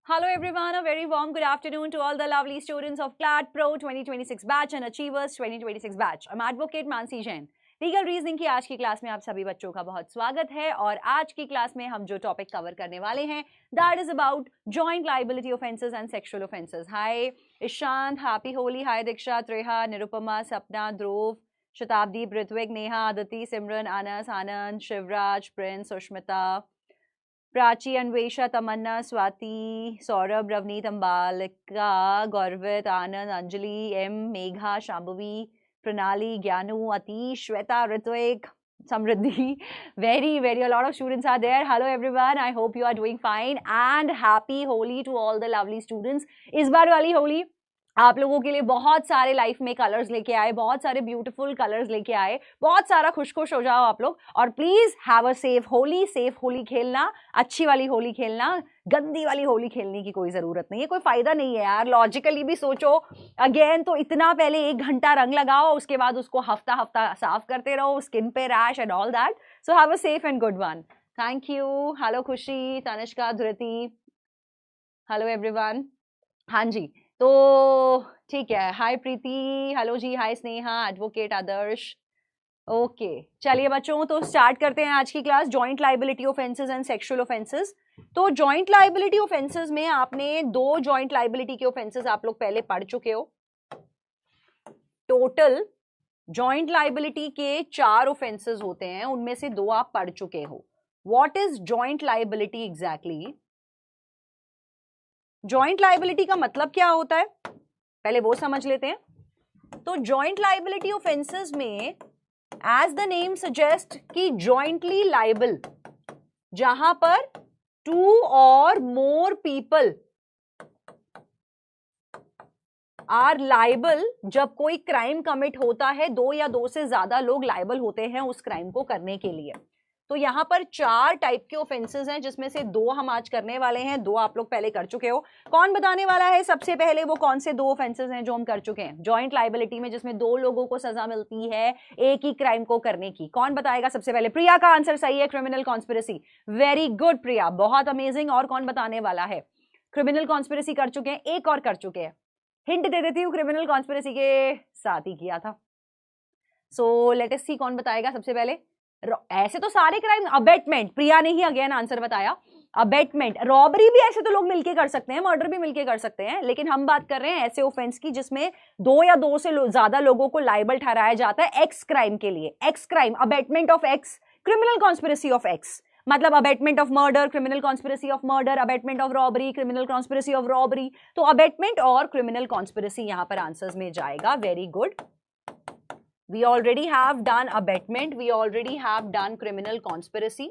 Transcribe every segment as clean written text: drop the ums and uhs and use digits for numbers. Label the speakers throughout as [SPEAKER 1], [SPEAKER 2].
[SPEAKER 1] Hello everyone, a very warm good afternoon to all the lovely students of CLAT Pro 2026 batch and Achievers 2026 batch. I'm Advocate Mansi Jain. Legal reasoning की आज की class में आप सभी बच्चों का बहुत स्वागत है और आज की क्लास में हम जो टॉपिक कवर करने वाले हैं that is about joint liability offences and sexual offences. Hi Ishant, happy Holi. Hi Diksha, Treha, Nirupama, Sapna, Dhruv, Shatabdi, Ritvik, Neha, Aditi, Simran, Anas, Anand, Shivraj, Prince, Sushmita, Prachi, Anvesha, Tamanna, Swati, Saurabh, Ravneet, Ambalika, Gaurvit, Anand, Anjali, M, Megha, Shambhavi, Pranali, Gyanu, Atish, Shweta, Ritwik, Samriddhi. very a lot of students are there. Hello everyone, I hope you are doing fine and happy Holi to all the lovely students. इस बार वाली होली आप लोगों के लिए बहुत सारे life में colours लेके आए, बहुत सारे ब्यूटीफुल कलर्स लेके आए, बहुत सारा खुश हो जाओ आप लोग. और please have a safe Holi खेलना, अच्छी वाली होली खेलना, गंदी वाली होली खेलने की कोई जरूरत नहीं है, कोई फायदा नहीं है यार. लॉजिकली भी सोचो. अगेन तो इतना पहले 1 घंटा रंग लगाओ, उसके बाद उसको हफ्ता हफ्ता साफ करते रहो, स्किन पे rash and all that. So have a safe and good one. Thank you. Hello खुशी, तनिष्का, धृति, हेलो एवरीवन. हाँ जी, तो ठीक है. हाय प्रीति, हेलो जी. हाय स्नेहा, एडवोकेट आदर्श. ओके चलिए बच्चों, तो स्टार्ट करते हैं आज की class. Joint liability offences and sexual offences. तो जॉइंट लाइबिलिटी ऑफेंसेस में आपने 2 जॉइंट लाइबिलिटी के ऑफेंसेस आप लोग पहले पढ़ चुके हो. टोटल जॉइंट लाइबिलिटी के 4 ऑफेंसेस होते हैं, उनमें से 2 आप पढ़ चुके हो. What is joint liability exactly? Joint liability का मतलब क्या होता है, पहले वो समझ लेते हैं. तो जॉइंट लाइबिलिटी ऑफेंसेस में एज द नेम सजेस्ट कि जॉइंटली लाइबल, जहां पर 2 or more people are liable. जब कोई क्राइम कमिट होता है, 2 या 2 से ज्यादा लोग लाइबल होते हैं उस क्राइम को करने के लिए. तो यहां पर 4 टाइप के ऑफेंसेस हैं, जिसमें से 2 हम आज करने वाले हैं, 2 आप लोग पहले कर चुके हो. कौन बताने वाला है सबसे पहले वो कौन से 2 ऑफेंसेस हैं जो हम कर चुके हैं जॉइंट लाइबिलिटी में, जिसमें 2 लोगों को सजा मिलती है एक ही क्राइम को करने की? कौन बताएगा सबसे पहले? प्रिया का आंसर सही है, क्रिमिनल कॉन्स्पिरेसी. वेरी गुड प्रिया, बहुत अमेजिंग. और कौन बताने वाला है? क्रिमिनल कॉन्स्पिरेसी कर चुके हैं, एक और कर चुके हैं. हिंट दे देती हूँ, क्रिमिनल कॉन्स्पिरेसी के साथ ही किया था. सो लेट अस सी कौन बताएगा सबसे पहले. ऐसे तो सारे क्राइम, अबेटमेंट, प्रिया ने ही अगेन आंसर बताया. अबेटमेंट, रॉबरी भी ऐसे तो लोग मिलके कर सकते हैं, मर्डर भी मिलके कर सकते हैं, लेकिन हम बात कर रहे हैं ऐसे ऑफेंस की जिसमें 2 या 2 से ज्यादा लोगों को लाइबल ठहराया जाता है एक्स क्राइम के लिए. X crime, abetment of X, criminal conspiracy of X. मतलब abetment of murder, criminal conspiracy of murder, abetment of robbery, criminal conspiracy of robbery. तो अबेटमेंट और क्रिमिनल कॉन्स्पिरेसी यहां पर आंसर्स में जाएगा. Very good. We already have done abetment, we already have done criminal conspiracy.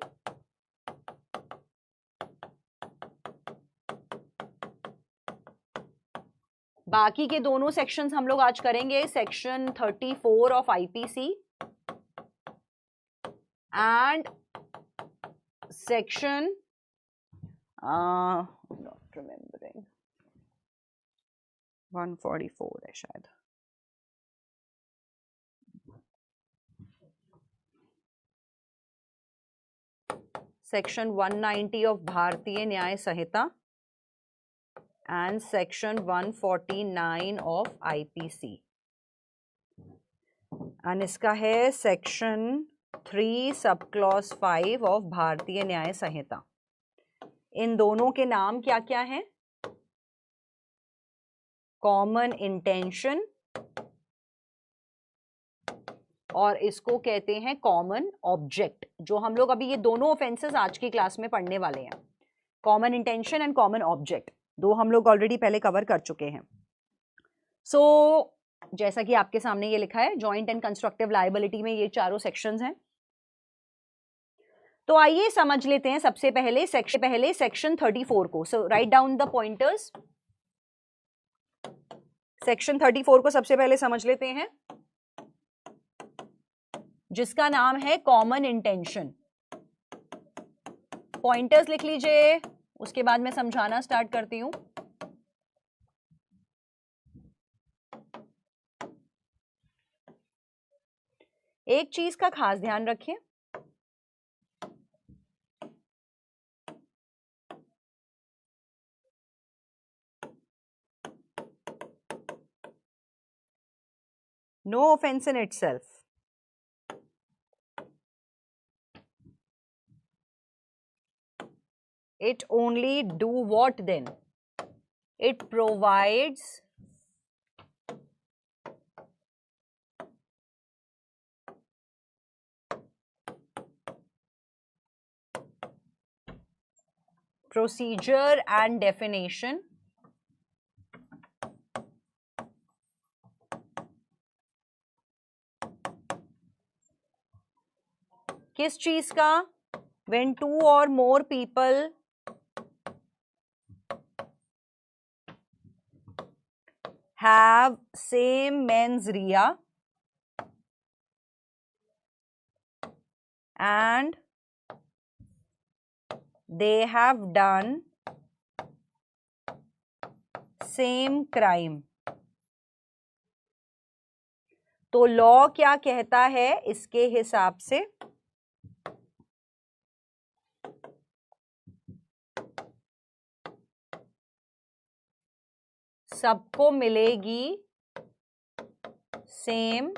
[SPEAKER 1] बाकी के दोनों sections हम लोग आज करेंगे. Section 34 of IPC and section not remembering 144 है शायद. Section 190 of Bharatiya Nyaya Sanhita and section 149 of IPC. And इसका है section 3 sub clause 5 of Bharatiya Nyaya संहिता. इन दोनों के नाम क्या क्या हैं? कॉमन इंटेंशन, और इसको कहते हैं कॉमन ऑब्जेक्ट, जो हम लोग अभी ये दोनों ऑफेंसेस आज की क्लास में पढ़ने वाले हैं. Common intention and common object, 2 हम लोग ऑलरेडी पहले कवर कर चुके हैं. सो जैसा कि आपके सामने ये लिखा है, जॉइंट एंड कंस्ट्रक्टिव लायबिलिटी में ये चारों सेक्शंस हैं. तो आइए समझ लेते हैं सबसे पहले सेक्शन 34 को. So write down the pointers. Section 34 को सबसे पहले समझ लेते हैं, जिसका नाम है कॉमन इंटेंशन. पॉइंटर्स लिख लीजिए, उसके बाद मैं समझाना स्टार्ट करती हूं. एक चीज का खास ध्यान रखिए, No offense in itself. It only do what then? It provides procedure and definition किस चीज का? When two or more people have same mens rea and they have done same crime. तो लॉ क्या कहता है इसके हिसाब से? सबको मिलेगी सेम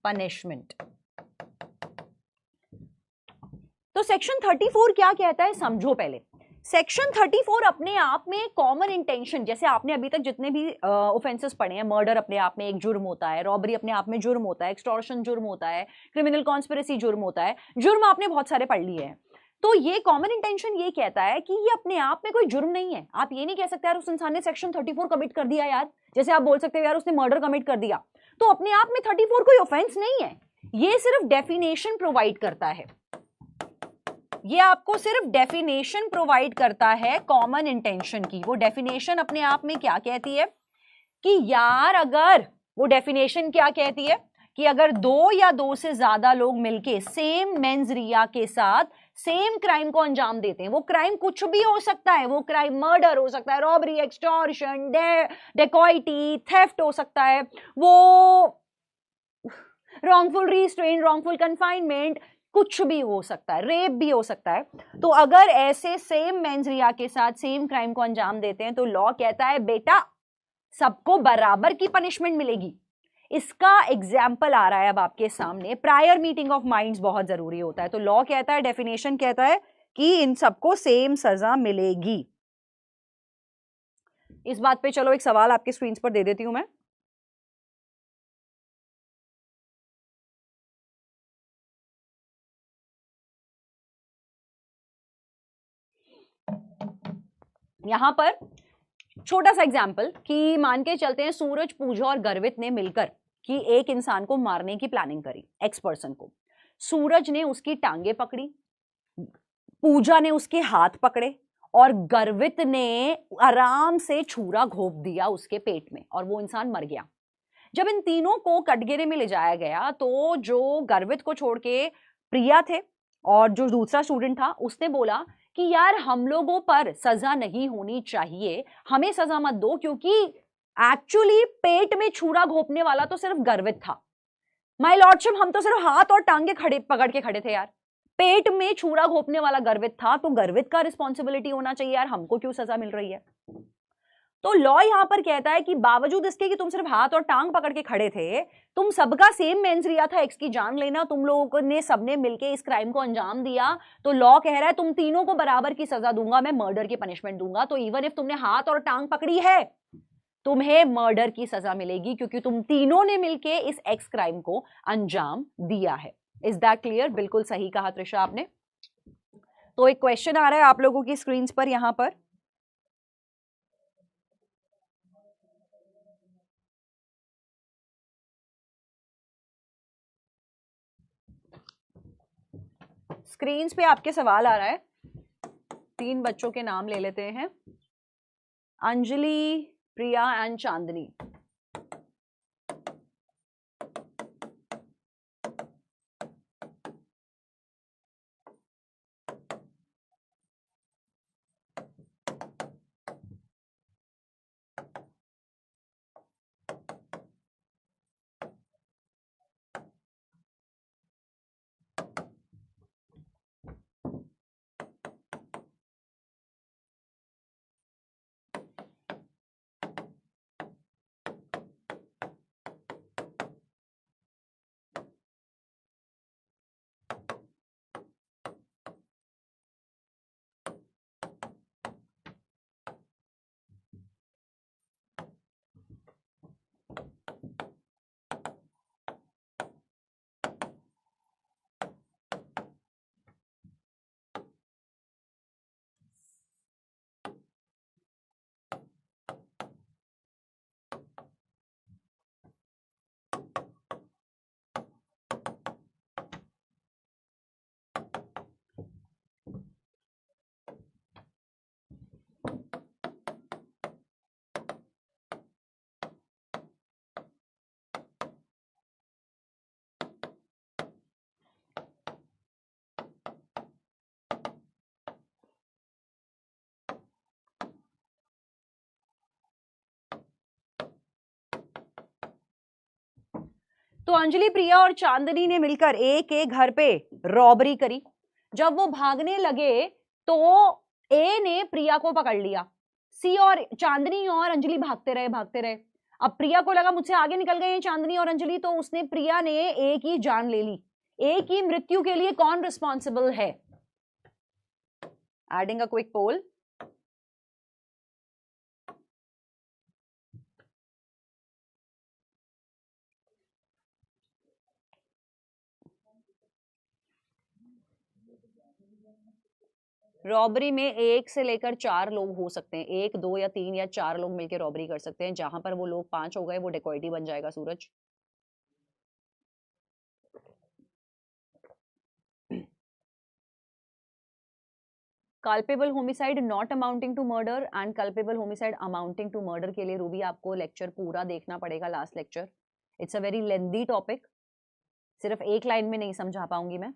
[SPEAKER 1] पनिशमेंट. तो सेक्शन 34 क्या कहता है समझो पहले. सेक्शन 34 अपने आप में कॉमन इंटेंशन, जैसे आपने अभी तक जितने भी ऑफेंसेस पढ़े हैं, मर्डर अपने आप में एक जुर्म होता है, रॉबरी अपने आप में जुर्म होता है, एक्सटॉर्शन जुर्म होता है, क्रिमिनल कॉन्स्पिरेसी जुर्म होता है, जुर्म आपने बहुत सारे पढ़ लिए हैं. तो ये कॉमन इंटेंशन ये कहता है कि ये अपने आप में कोई जुर्म नहीं है. आप ये नहीं कह सकते यार उस इंसान ने सेक्शन 34 कमिट कर दिया यार, जैसे आप बोल सकते हो यार उसने मर्डर कमिट कर दिया. तो अपने आप में 34 कोई ऑफेंस नहीं है. ये सिर्फ डेफिनेशन प्रोवाइड करता है. ये आपको सिर्फ डेफिनेशन प्रोवाइड करता है कॉमन इंटेंशन की. वो डेफिनेशन अपने आप में क्या कहती है कि यार अगर, वो डेफिनेशन क्या कहती है कि अगर दो या दो से ज्यादा लोग मिलके सेम मेंस रिया के साथ सेम क्राइम को अंजाम देते हैं, वो क्राइम कुछ भी हो सकता है, वो क्राइम मर्डर हो सकता है, रॉबरी, एक्सटॉर्शन, डेकॉइटी, थेफ्ट हो सकता है, वो रॉन्गफुल रिस्ट्रेन, रॉन्गफुल कन्फाइनमेंट, कुछ भी हो सकता है, रेप भी हो सकता है. तो अगर ऐसे सेम मेंस रिया के साथ सेम क्राइम को अंजाम देते हैं तो लॉ कहता है बेटा सबको बराबर की पनिशमेंट मिलेगी. इसका एग्जाम्पल आ रहा है अब आपके सामने. प्रायर मीटिंग ऑफ माइंड्स बहुत जरूरी होता है. तो लॉ कहता है, डेफिनेशन कहता है कि इन सबको सेम सजा मिलेगी. इस बात पे चलो एक सवाल आपके स्क्रीन पर दे देती हूं मैं. यहां पर छोटा सा एग्जाम्पल कि मान के चलते हैं सूरज, पूजा और गर्वित ने मिलकर कि एक इंसान को मारने की प्लानिंग करी, एक्स पर्सन को. सूरज ने उसकी टांगे पकड़ी, पूजा ने उसके हाथ पकड़े और गर्वित ने आराम से छुरा घोंप दिया उसके पेट में और वो इंसान मर गया. जब इन तीनों को कटघरे में ले जाया गया तो जो गर्वित को छोड़ के प्रिया थे और जो दूसरा स्टूडेंट था उसने बोला कि यार हम लोगों पर सजा नहीं होनी चाहिए, हमें सजा मत दो, क्योंकि एक्चुअली पेट में छुरा घोंपने वाला तो सिर्फ गर्वित था. माय लॉर्डशिप, हम तो सिर्फ हाथ और टांगे खड़े पकड़ के खड़े थे यार. पेट में छुरा घोंपने वाला गर्वित था, तो गर्वित का रिस्पॉन्सिबिलिटी होना चाहिए यार, हमको क्यों सजा मिल रही है. तो लॉ यहां पर कहता है कि बावजूद इसके कि तुम सिर्फ हाथ और टांग पकड़ के खड़े थे, तुम सबका सेम मेंस रिया था एक्स की जान लेना, तुम लोगों ने सबने मिलके इस क्राइम को अंजाम दिया, तो लॉ कह रहा है तुम तीनों को बराबर की सजा दूंगा, मैं मर्डर की पनिशमेंट दूंगा. तो इवन इफ तुमने हाथ और टांग पकड़ी है, तुम्हें मर्डर की सजा मिलेगी क्योंकि तुम तीनों ने मिलके इस एक्स क्राइम को अंजाम दिया है. Is that clear? बिल्कुल सही कहा त्रिशा आपने. तो एक क्वेश्चन आ रहा है आप लोगों की स्क्रीन पर. यहां पर स्क्रीन पे आपके सवाल आ रहा है. 3 बच्चों के नाम ले लेते हैं, अंजलि, प्रिया एंड चांदनी. तो अंजलि, प्रिया और चांदनी ने मिलकर एक एक घर पे रॉबरी करी। जब वो भागने लगे तो ए ने प्रिया को पकड़ लिया। सी और चांदनी और अंजलि भागते रहे भागते रहे। अब प्रिया को लगा मुझसे आगे निकल गए हैं चांदनी और अंजलि, तो उसने प्रिया ने ए की जान ले ली। ए की मृत्यु के लिए कौन रिस्पॉन्सिबल है? Adding a quick poll. Robbery में एक से लेकर 4 लोग हो सकते हैं, 1, 2 या 3 या 4 लोग मिलकर रॉबरी कर सकते हैं। जहां पर वो लोग 5 हो गए वो डेकोइटी बन जाएगा। Suraj, culpable homicide not amounting to murder and culpable homicide amounting to murder के लिए रूबी आपको लेक्चर पूरा देखना पड़ेगा, last lecture. It's a very lengthy topic, सिर्फ एक लाइन में नहीं समझा पाऊंगी मैं।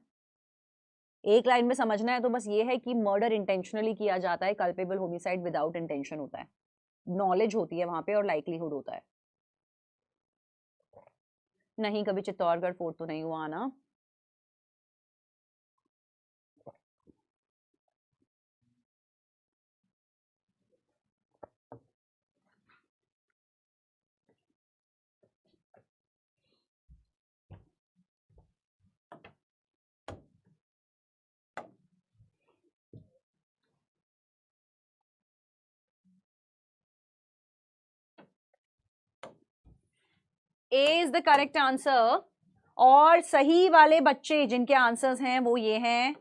[SPEAKER 1] एक लाइन में समझना है तो बस ये है कि मर्डर इंटेंशनली किया जाता है, कल्पेबल होमिसाइड विदाउट इंटेंशन होता है, नॉलेज होती है वहां पे और लाइकलीहुड होता है। नहीं, कभी चित्तौड़गढ़ फोर्ट तो नहीं हुआ ना। ए इज द करेक्ट आंसर। और सही वाले बच्चे जिनके आंसर्स हैं वो ये हैं,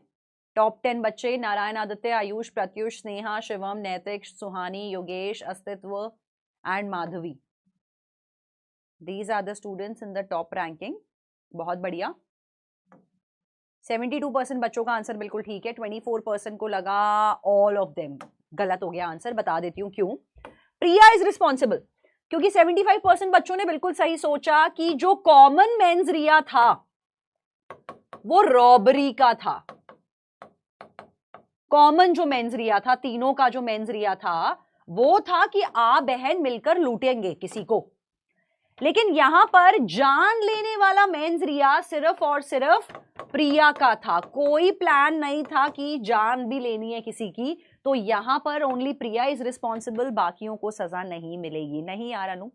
[SPEAKER 1] टॉप 10 बच्चे, नारायण, आदित्य, आयुष, प्रत्युष, स्नेहा, शिवम, नैतिक, Suhani, Yogesh, Astitva and Madhavi. These are the students in the top ranking. बहुत बढ़िया। 72% बच्चों का आंसर बिल्कुल ठीक है, 24% को लगा ऑल ऑफ देम गलत हो गया आंसर। बता देती हूँ क्यों। प्रिया इज रिस्पॉन्सिबल, क्योंकि 75% बच्चों ने बिल्कुल सही सोचा कि जो कॉमन मेंस रिया था वो रॉबरी का था। कॉमन जो मेंस रिया था, तीनों का जो मेंस रिया था वो था कि आप बहन मिलकर लूटेंगे किसी को। लेकिन यहां पर जान लेने वाला मेंस रिया सिर्फ और सिर्फ प्रिया का था। कोई प्लान नहीं था कि जान भी लेनी है किसी की। तो यहां पर ओनली प्रिया इज रिस्पॉन्सिबल, बाकियों को सजा नहीं मिलेगी। नहीं यार अनु,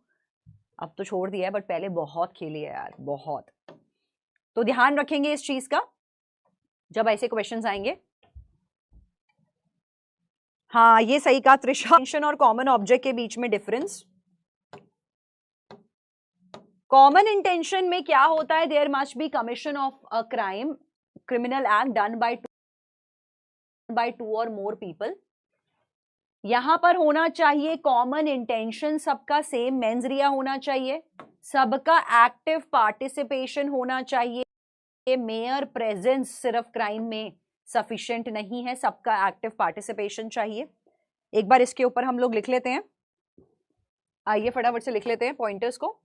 [SPEAKER 1] अब तो छोड़ दिया है, बट पहले बहुत खेली है यार, बहुत। तो ध्यान रखेंगे इस चीज का जब ऐसे क्वेश्चंस आएंगे। हाँ, ये सही कहा त्रिशा। इंटेंशन और कॉमन ऑब्जेक्ट के बीच में डिफरेंस। कॉमन इंटेंशन में क्या होता है? There must be commission of a crime, criminal act done by 2 or more people. यहां पर होना चाहिए कॉमन इंटेंशन, सबका सेम मेंस रिया होना चाहिए, सबका एक्टिव पार्टिसिपेशन होना चाहिए। मेयर प्रेजेंस सिर्फ क्राइम में सफिशिएंट नहीं है, सबका एक्टिव पार्टिसिपेशन चाहिए। एक बार इसके ऊपर हम लोग लिख लेते हैं, आइए फटाफट से लिख लेते हैं पॉइंटर्स को।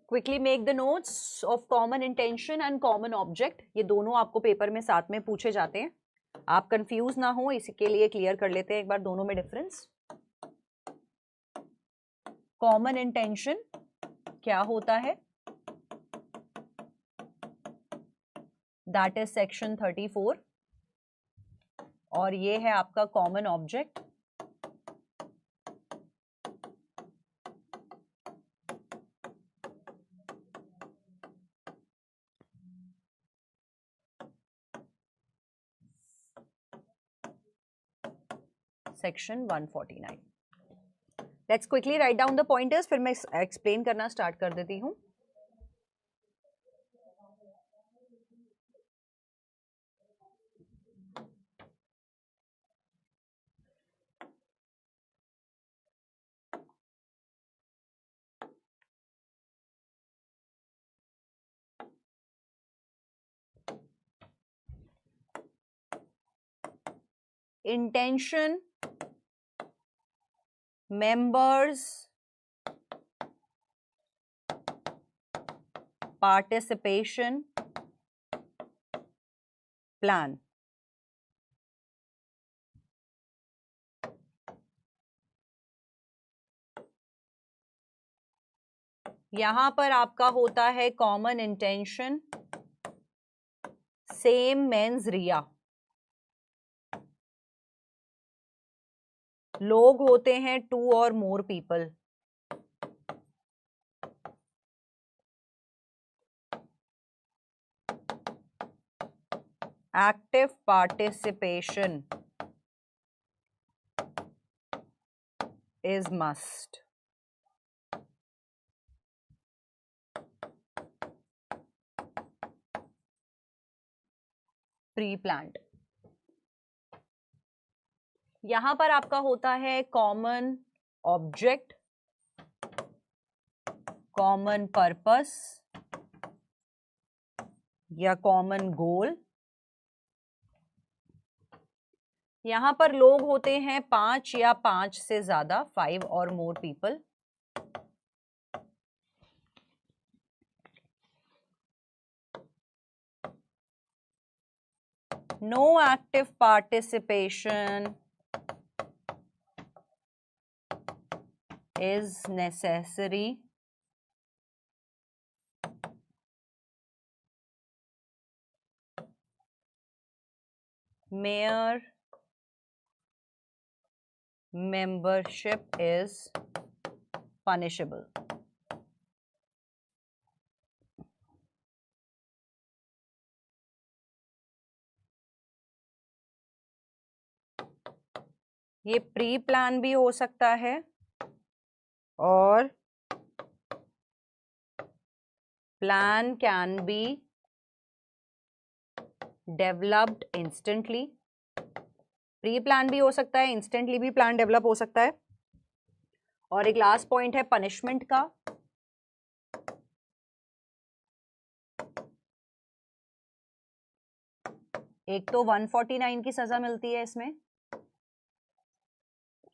[SPEAKER 1] Quickly make the notes of common intention and common object. ये दोनों आपको पेपर में साथ में पूछे जाते हैं, आप कंफ्यूज ना हो इसके लिए क्लियर कर लेते हैं एक बार दोनों में डिफरेंस। कॉमन इंटेंशन क्या होता है? That is section 34। और ये है आपका common object. Section 149। Let's quickly right down the pointers, फिर मैं एक्सप्लेन करना स्टार्ट कर देती हूं। Intention, members, participation, plan। यहां पर आपका होता है कॉमन इंटेंशन, सेम मेंस रिया। लोग होते हैं 2 or more people. Active participation is must. Pre-planned. यहां पर आपका होता है कॉमन ऑब्जेक्ट, कॉमन पर्पस या कॉमन गोल। यहां पर लोग होते हैं 5 या 5 से ज्यादा, 5 और more people. No active participation is necessary mere membership is punishable. ये प्री प्लान भी हो सकता है और plan can be developed instantly. Pre plan भी हो सकता है, इंस्टेंटली भी प्लान डेवलप हो सकता है। और एक लास्ट पॉइंट है पनिशमेंट का। एक तो 149 की सजा मिलती है इसमें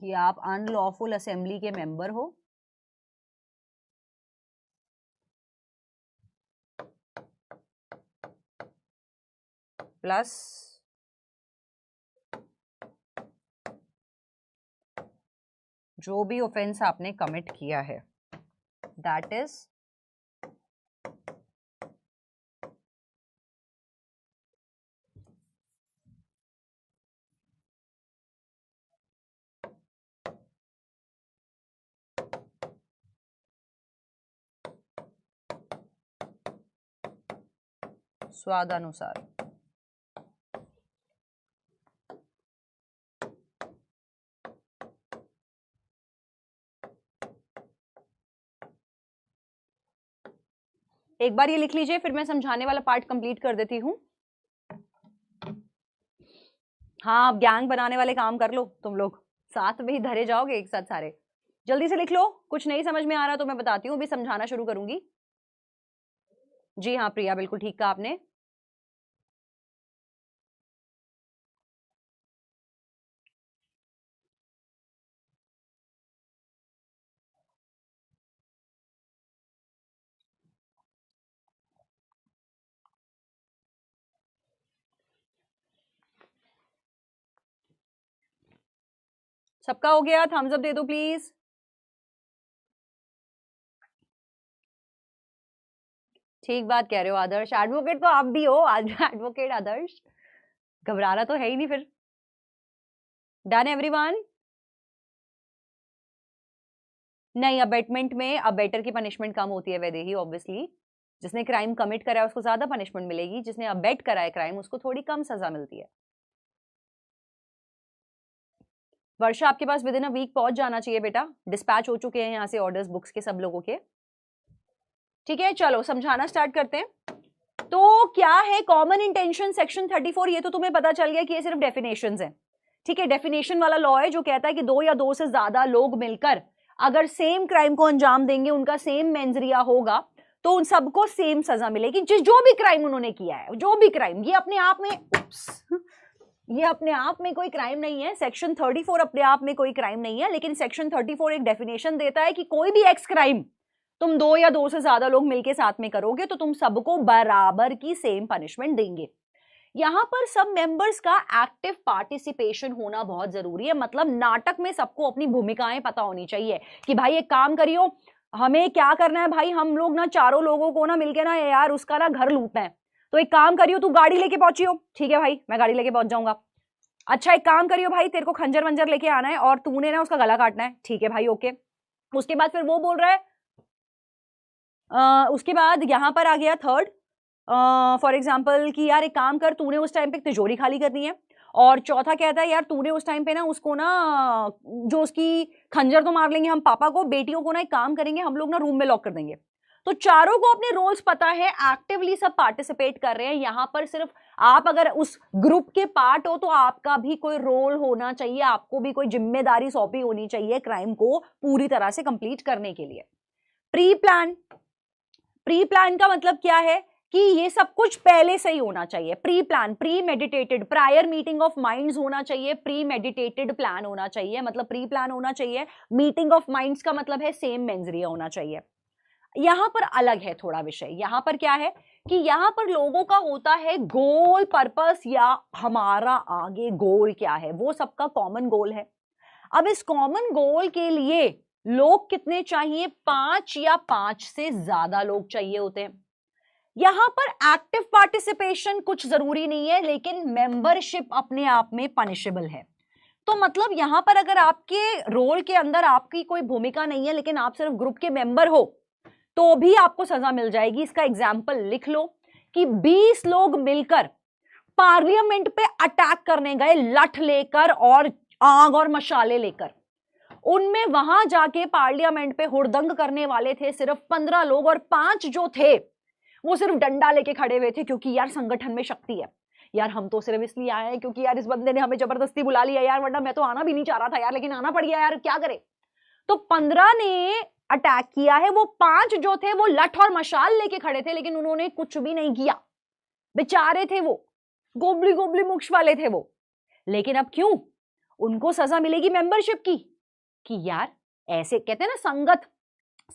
[SPEAKER 1] कि आप अनलॉफुल असेंबली के मेंबर हो, प्लस जो भी ऑफेंस आपने कमिट किया है, दैट इज स्वादानुसार। एक बार ये लिख लीजिए, फिर मैं समझाने वाला पार्ट कंप्लीट कर देती हूं। हाँ, अब गैंग बनाने वाले काम कर लो, तुम लोग साथ में ही धरे जाओगे एक साथ सारे। जल्दी से लिख लो, कुछ नहीं समझ में आ रहा तो मैं बताती हूँ, अभी समझाना शुरू करूंगी। जी हाँ प्रिया, बिल्कुल ठीक कहा आपने। सबका हो गया? थम्स अप दे दो प्लीज। ठीक बात कह रहे हो आदर्श, एडवोकेट तो आप भी हो। एडवोकेट आदर्श, घबराना तो है ही नहीं फिर। Done everyone? नहीं, अबेटमेंट में अबेटर की पनिशमेंट कम होती है वैदेही, ऑब्वियसली। जिसने क्राइम कमिट करा है उसको ज्यादा पनिशमेंट मिलेगी, जिसने अबेट करा है क्राइम उसको थोड़ी कम सजा मिलती है। वर्षा, आपके पास विद इन अ वीक पहुंच जाना चाहिए बेटा, डिस्पैच हो चुके हैं यहाँ से ऑर्डर्स बुक्स के सब लोगों के। ठीक है, चलो समझाना स्टार्ट करते हैं। तो क्या है कॉमन इंटेंशन सेक्शन 34? ये तो तुम्हें पता चल गया कि ये सिर्फ डेफिनेशंस हैं। ठीक है, डेफिनेशन वाला लॉ है जो कहता है कि 2 या 2 से ज्यादा लोग मिलकर अगर सेम क्राइम को अंजाम देंगे, उनका सेम मेंजरिया होगा, तो उन सबको सेम सजा मिलेगी। जो भी क्राइम उन्होंने किया है, जो भी क्राइम, ये अपने आप में ये अपने आप में कोई क्राइम नहीं है। सेक्शन 34 अपने आप में कोई क्राइम नहीं है, लेकिन सेक्शन 34 एक डेफिनेशन देता है कि कोई भी एक्स क्राइम तुम 2 या 2 से ज्यादा लोग मिलके साथ में करोगे तो तुम सबको बराबर की सेम पनिशमेंट देंगे। यहां पर सब मेंबर्स का एक्टिव पार्टिसिपेशन होना बहुत जरूरी है। मतलब नाटक में सबको अपनी भूमिकाएं पता होनी चाहिए कि भाई एक काम करियो, हमें क्या करना है भाई, हम लोग ना चारों लोगों को ना मिलके ना यार उसका ना घर लूटना है। तो एक काम करियो, तू गाड़ी लेके पहुंचियो। ठीक है भाई, मैं गाड़ी लेके पहुंच जाऊंगा। अच्छा एक काम करियो भाई, तेरे को खंजर वंजर लेके आना है और तूने ना उसका गला काटना है। ठीक है भाई, ओके। उसके बाद फिर वो बोल रहा है उसके बाद यहां पर आ गया थर्ड, फॉर एग्जाम्पल कि यार एक काम कर, तूने उस टाइम पे तिजोरी खाली करनी है। और चौथा कहता है यार तूने उस टाइम पे ना उसको ना जो उसकी खंजर तो मार लेंगे हम पापा को, बेटियों को ना एक काम करेंगे हम लोग ना रूम में लॉक कर देंगे। तो चारों को अपने रोल्स पता है, एक्टिवली सब पार्टिसिपेट कर रहे हैं। यहां पर सिर्फ आप अगर उस ग्रुप के पार्ट हो तो आपका भी कोई रोल होना चाहिए, आपको भी कोई जिम्मेदारी सौंपी होनी चाहिए क्राइम को पूरी तरह से कंप्लीट करने के लिए। प्री प्लान, प्री प्लान का मतलब क्या है कि ये सब कुछ पहले से ही होना चाहिए। Pre plan, pre meditated, prior meeting of minds होना चाहिए, प्री मेडिटेटेड प्लान होना चाहिए, मतलब प्री प्लान होना चाहिए। मीटिंग ऑफ माइंड्स का मतलब है सेम मेंजरिया होना चाहिए। यहां पर अलग है थोड़ा विषय। यहां पर क्या है कि यहां पर लोगों का होता है गोल, पर्पस, या हमारा आगे गोल क्या है, वो सबका कॉमन गोल है। अब इस कॉमन गोल के लिए लोग कितने चाहिए, 5 या 5 से ज्यादा लोग चाहिए होते हैं। यहां पर एक्टिव पार्टिसिपेशन कुछ जरूरी नहीं है, लेकिन मेंबरशिप अपने आप में पनिशेबल है। तो मतलब यहां पर अगर आपके रोल के अंदर आपकी कोई भूमिका नहीं है लेकिन आप सिर्फ ग्रुप के मेंबर हो तो भी आपको सजा मिल जाएगी। इसका एग्जाम्पल लिख लो कि 20 लोग मिलकर पार्लियामेंट पे अटैक करने गए लठ लेकर और आग और मशाले लेकर। उनमें वहां जाके पार्लियामेंट पे हुड़दंग करने वाले थे सिर्फ 15 लोग, और 5 जो थे वो सिर्फ डंडा लेके खड़े हुए थे क्योंकि यार संगठन में शक्ति है। यार हम तो सिर्फ इसलिए आए हैं क्योंकि यार इस बंदे ने हमें जबरदस्ती बुला लिया यार, वरना मैं तो आना भी नहीं चाह रहा था यार, लेकिन आना पड़ गया यार, क्या करे। तो 15 ने अटैक किया है, वो 5 जो थे वो लठ और मशाल लेके खड़े थे, लेकिन उन्होंने कुछ भी नहीं किया। बेचारे थे वो, गोबली गोबली मुक्ष वाले थे वो। लेकिन अब क्यों उनको सजा मिलेगी मेंबरशिप की, कि यार ऐसे कहते हैं ना संगत,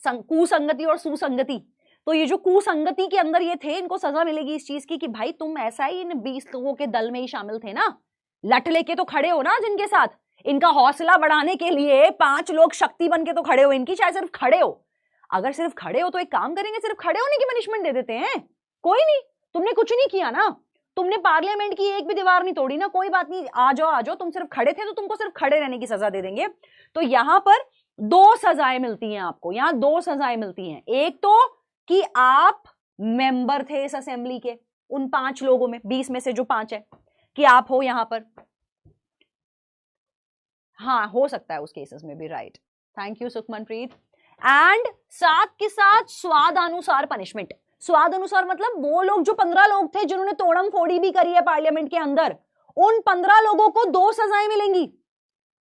[SPEAKER 1] कुसंगति और सुसंगति। तो ये जो कुसंगति के अंदर ये थे, इनको सजा मिलेगी इस चीज की कि भाई तुम ऐसा ही इन 20 लोगों के दल में ही शामिल थे ना, लठ लेके तो खड़े हो ना जिनके साथ, इनका हौसला बढ़ाने के लिए 5 लोग शक्ति बन के तो खड़े हो, इनकी चाहे सिर्फ खड़े हो। अगर सिर्फ खड़े हो तो एक काम करेंगे, सिर्फ खड़े होने की पनिशमेंट दे देते हैं। कोई नहीं, तुमने कुछ नहीं किया ना, तुमने पार्लियामेंट की एक भी दीवार नहीं तोड़ी ना, कोई बात नहीं, आ जाओ आ जाओ, तुम सिर्फ खड़े थे तो तुमको सिर्फ खड़े रहने की सजा दे देंगे। तो यहां पर 2 सजाएं मिलती हैं आपको, यहां 2 सजाएं मिलती हैं। एक तो कि आप मेंबर थे इस असेंबली के, उन 5 लोगों में, 20 में से जो 5 है, कि आप हो यहां पर। हाँ हो सकता है उस केसेस में भी, right, thank you Sukhmanpreet. And साथ के साथ स्वादानुसार पनिशमेंट। स्वादानुसार मतलब वो लोग जो 15 लोग थे जिन्होंने तोड़म फोड़ी भी करी है पार्लियामेंट के अंदर, उन 15 लोगों को 2 सजाएं मिलेंगी।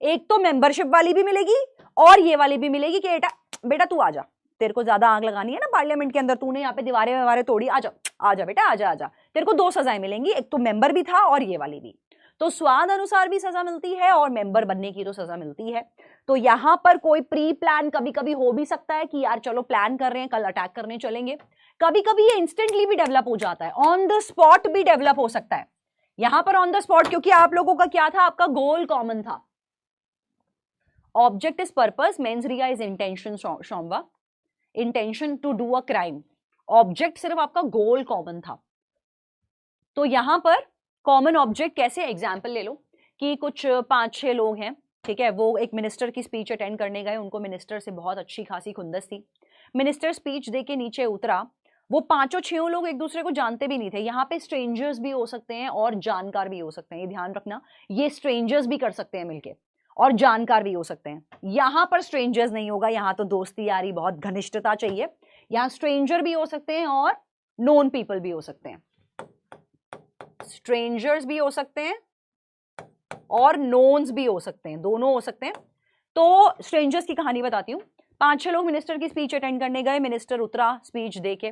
[SPEAKER 1] एक तो मेंबरशिप वाली भी मिलेगी और ये वाली भी मिलेगी कि बेटा तू आ जा, तेरे को ज्यादा आग लगानी है ना पार्लियामेंट के अंदर, तूने यहाँ पे दीवारें तोड़ी, आ जा बेटा, आ जा। तेरे को 2 सजाएं मिलेंगी, एक तो मेंबर भी था और ये वाली भी। तो स्वाद अनुसार भी सजा मिलती है और मेंबर बनने की तो सजा मिलती है। तो यहां पर कोई प्री प्लान कभी कभी हो भी सकता है कि यार चलो प्लान कर रहे हैं, कल अटैक करने चलेंगे। कभी कभी ये इंस्टेंटली भी डेवलप हो जाता है, ऑन द स्पॉट भी डेवलप हो सकता है। यहां पर ऑन द स्पॉट क्योंकि आप लोगों का क्या था, आपका गोल कॉमन था। Object is purpose, mens rea is intention, शोमवा intention to do a crime. Object सिर्फ आपका गोल कॉमन था। तो यहां पर कॉमन ऑब्जेक्ट कैसे, एग्जाम्पल ले लो कि कुछ 5-6 लोग हैं, ठीक है, वो एक मिनिस्टर की स्पीच अटेंड करने गए, उनको मिनिस्टर से बहुत अच्छी खासी खुंदस थी। मिनिस्टर स्पीच दे के नीचे उतरा, वो 5-6 लोग एक दूसरे को जानते भी नहीं थे। यहाँ पे स्ट्रेंजर्स भी हो सकते हैं और जानकार भी हो सकते हैं, ये ध्यान रखना, ये स्ट्रेंजर्स भी कर सकते हैं मिलके और जानकार भी हो सकते हैं। यहां पर स्ट्रेंजर्स नहीं होगा, यहां तो दोस्ती यारी बहुत घनिष्ठता चाहिए। यहां स्ट्रेंजर भी हो सकते हैं और नोन पीपल भी हो सकते हैं, स्ट्रेंजर्स भी हो सकते हैं और नोन्स भी हो सकते हैं, दोनों हो सकते हैं। तो स्ट्रेंजर्स की कहानी बताती हूँ। 5-6 लोग मिनिस्टर की स्पीच अटेंड करने गए, मिनिस्टर उतरा स्पीच देके,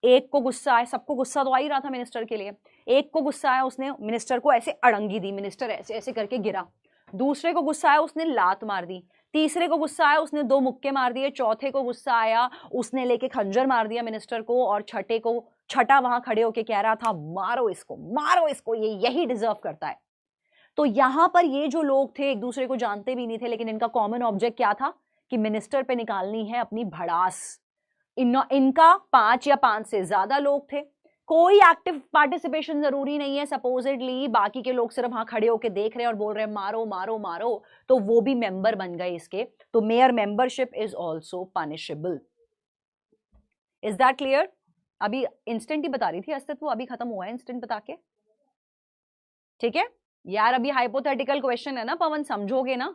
[SPEAKER 1] एक को गुस्सा आया, सबको गुस्सा तो आ ही रहा था मिनिस्टर के लिए, एक को गुस्सा आया, उसने मिनिस्टर को ऐसे अड़ंगी दी, मिनिस्टर ऐसे ऐसे करके गिरा। दूसरे को गुस्सा आया, उसने लात मार दी। तीसरे को गुस्सा आया, उसने 2 मुक्के मार दिए। चौथे को गुस्सा आया, उसने लेके खंजर मार दिया मिनिस्टर को। और छठा वहां खड़े होके कह रहा था मारो इसको, ये यही डिजर्व करता है। तो यहां पर ये जो लोग थे एक दूसरे को जानते भी नहीं थे, लेकिन इनका कॉमन ऑब्जेक्ट क्या था कि मिनिस्टर पे निकालनी है अपनी भड़ास। इनका 5 या 5 से ज्यादा लोग थे, कोई एक्टिव पार्टिसिपेशन जरूरी नहीं है सपोजिटली, बाकी के लोग सिर्फ हाँ खड़े होके देख रहे हैं और बोल रहे हैं मारो मारो मारो, तो वो भी मेंबर बन गए इसके, तो mayor membership is also punishable. Is that clear? अभी इंस्टेंट ही बता रही थी अस्तित्व, अभी खत्म हुआ है इंस्टेंट बता के, ठीक है यार। अभी हाइपोथेटिकल क्वेश्चन है ना पवन, समझोगे ना?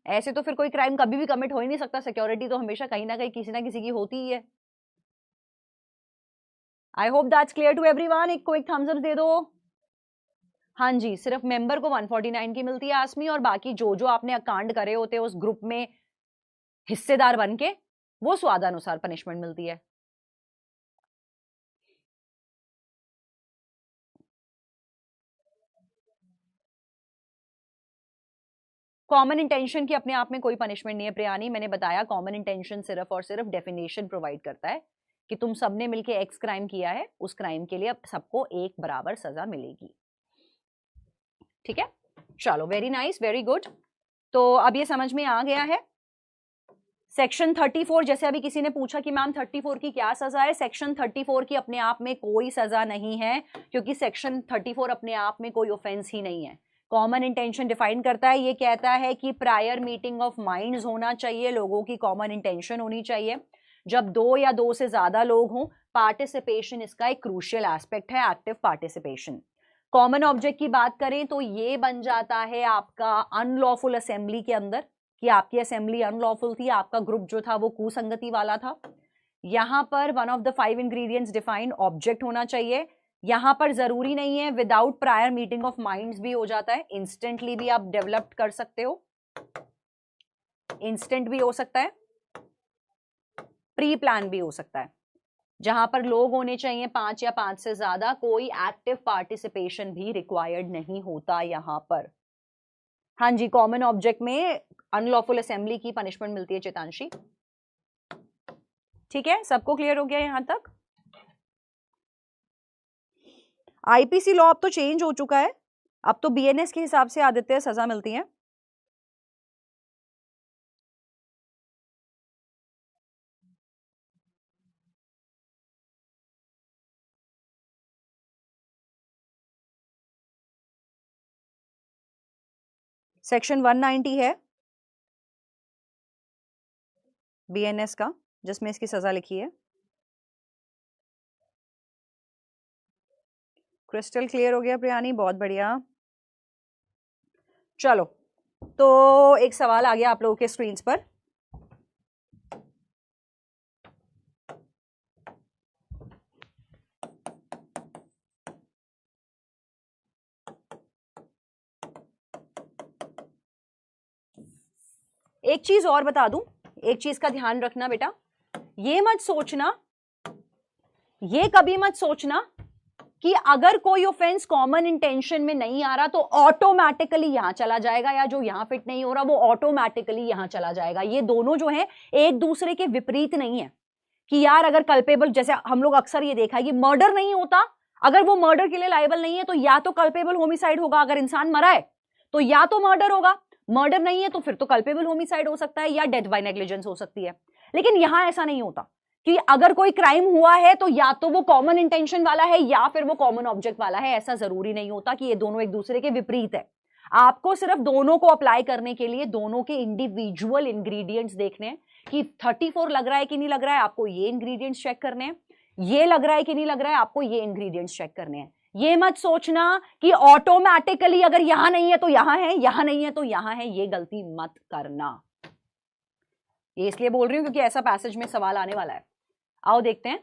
[SPEAKER 1] ऐसे तो फिर कोई क्राइम कभी भी कमिट हो ही नहीं सकता, सिक्योरिटी तो हमेशा कहीं ना कहीं किसी ना किसी की होती ही है। I hope that's clear to everyone. एक क्विक थम्स अप दे दो। हाँ जी, सिर्फ मेंबर को 149 की मिलती है आसमी, और बाकी जो जो आपने कांड करे होते हैं उस ग्रुप में हिस्सेदार बन के, वो स्वादानुसार पनिशमेंट मिलती है। कॉमन इंटेंशन की अपने आप में कोई पनिशमेंट नहीं है प्रियानी, मैंने बताया कॉमन इंटेंशन सिर्फ और सिर्फ डेफिनेशन प्रोवाइड करता है कि तुम सबने मिलके एक्स क्राइम किया है, उस क्राइम के लिए अब सबको एक बराबर सजा मिलेगी, ठीक है। चलो वेरी नाइस, वेरी गुड। तो अब ये समझ में आ गया है। सेक्शन 34, जैसे अभी किसी ने पूछा कि मैम 34 की क्या सजा है, सेक्शन 34 की अपने आप में कोई सजा नहीं है, क्योंकि सेक्शन 34 अपने आप में कोई ऑफेंस ही नहीं है। कॉमन इंटेंशन डिफाइन करता है, ये कहता है कि प्रायर मीटिंग ऑफ माइंड्स होना चाहिए, लोगों की कॉमन इंटेंशन होनी चाहिए। जब 2 या 2 से ज्यादा लोग हों, पार्टिसिपेशन इसका एक क्रूशियल एस्पेक्ट है, एक्टिव पार्टिसिपेशन। कॉमन ऑब्जेक्ट की बात करें तो ये बन जाता है आपका अनलॉफुल असेंबली के अंदर, कि आपकी असेंबली अनलॉफुल थी, आपका ग्रुप जो था वो कुसंगति वाला था। यहां पर one of the 5 ingredients defined object होना चाहिए। यहां पर जरूरी नहीं है without prior meeting of minds भी हो जाता है, इंस्टेंटली भी आप डेवलप कर सकते हो, इंस्टेंट भी हो सकता है, प्री प्लान भी हो सकता है। जहां पर लोग होने चाहिए 5 या 5 से ज्यादा, कोई एक्टिव पार्टिसिपेशन भी रिक्वायर्ड नहीं होता यहां पर। हाँ जी, कॉमन ऑब्जेक्ट में अनलॉफुल असेंबली की पनिशमेंट मिलती है चितांशी, ठीक है। सबको क्लियर हो गया यहां तक? आईपीसी लॉ अब तो चेंज हो चुका है, अब तो बीएनएस के हिसाब से आदित्य सजा मिलती है। सेक्शन 190 है बीएनएस का, जिसमें इसकी सजा लिखी है। क्रिस्टल क्लियर हो गया प्रियानी, बहुत बढ़िया। चलो, तो एक सवाल आ गया आप लोगों के स्क्रीन्स पर। एक चीज और बता दूं, एक चीज का ध्यान रखना बेटा, ये मत सोचना, ये कभी मत सोचना कि अगर कोई ऑफेंस कॉमन इंटेंशन में नहीं आ रहा तो ऑटोमेटिकली यहां चला जाएगा, या जो यहां फिट नहीं हो रहा वो ऑटोमेटिकली यहां चला जाएगा। ये दोनों जो है एक दूसरे के विपरीत नहीं है कि यार अगर कल्पेबल, जैसे हम लोग अक्सर ये देखा है कि मर्डर नहीं होता, अगर वो मर्डर के लिए लायबल नहीं है तो या तो कल्पेबल होमिसाइड होगा, अगर इंसान मरा है तो या तो मर्डर होगा, मर्डर नहीं है तो फिर तो कल्पेबल होमिसाइड हो सकता है या डेथ बाय नेग्लिजेंस हो सकती है। लेकिन यहां ऐसा नहीं होता कि अगर कोई क्राइम हुआ है तो या तो वो कॉमन इंटेंशन वाला है या फिर वो कॉमन ऑब्जेक्ट वाला है, ऐसा जरूरी नहीं होता कि ये दोनों एक दूसरे के विपरीत है। आपको सिर्फ दोनों को अप्लाई करने के लिए दोनों के इंडिविजुअल इंग्रेडिएंट्स देखने हैं कि 34 लग रहा है कि नहीं लग रहा है, आपको ये इंग्रेडिएंट्स चेक करने हैं, ये लग रहा है कि नहीं लग रहा है, आपको ये इंग्रेडिएंट्स चेक करने हैं। ये मत सोचना कि ऑटोमेटिकली अगर यहां नहीं है तो यहां है, यहां नहीं है तो यहां है, ये गलती मत करना। ये इसलिए बोल रही हूं क्योंकि ऐसा पैसेज में सवाल आने वाला है। आओ देखते हैं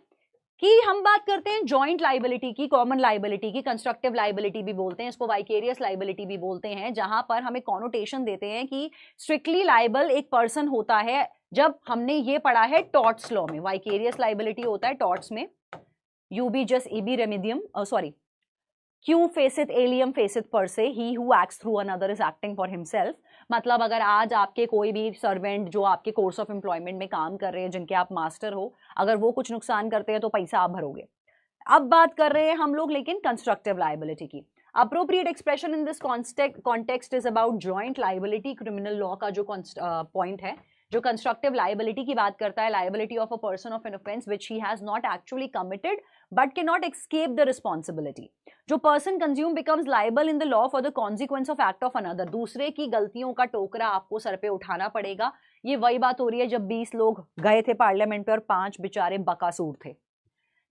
[SPEAKER 1] कि हम बात करते हैं जॉइंट लाइबिलिटी की, कॉमन लाइबिलिटी की, कंस्ट्रक्टिव लाइबिलिटी भी बोलते हैं इसको, वाइकेरियस लाइबिलिटी भी बोलते हैं, जहां पर हमें कॉनोटेशन देते हैं कि स्ट्रिक्टली लाइबल एक पर्सन होता है। जब हमने ये पढ़ा है टॉर्ट्स लॉ में, वाइकेरियस लाइबिलिटी होता है टॉर्ट्स में, यूबी जस्ट इबी रेमिडियम, सॉरी, क्यू फेसित एलियम फेसित पर से, he who acts through another is acting for himself. मतलब अगर आज आपके कोई भी सर्वेंट जो आपके कोर्स ऑफ एम्प्लॉयमेंट में काम कर रहे हैं, जिनके आप मास्टर हो, अगर वो कुछ नुकसान करते हैं तो पैसा आप भरोगे। अब बात कर रहे हैं हम लोग लेकिन कंस्ट्रक्टिव लायबिलिटी की। Appropriate expression in this context is about joint liability. Criminal law का जो पॉइंट है जो कंस्ट्रक्टिव लायबिलिटी की बात करता है, liability of a person of an offence which he has not actually committed but can not escape the responsibility. जो person consume becomes liable in the law for the consequence of act of another, दूसरे की गलतियों का टोकरा आपको sir पे उठाना पड़ेगा। ये वही बात हो रही है जब 20 लोग गए थे पार्लियामेंट पे और 5 बेचारे बकासूर थे,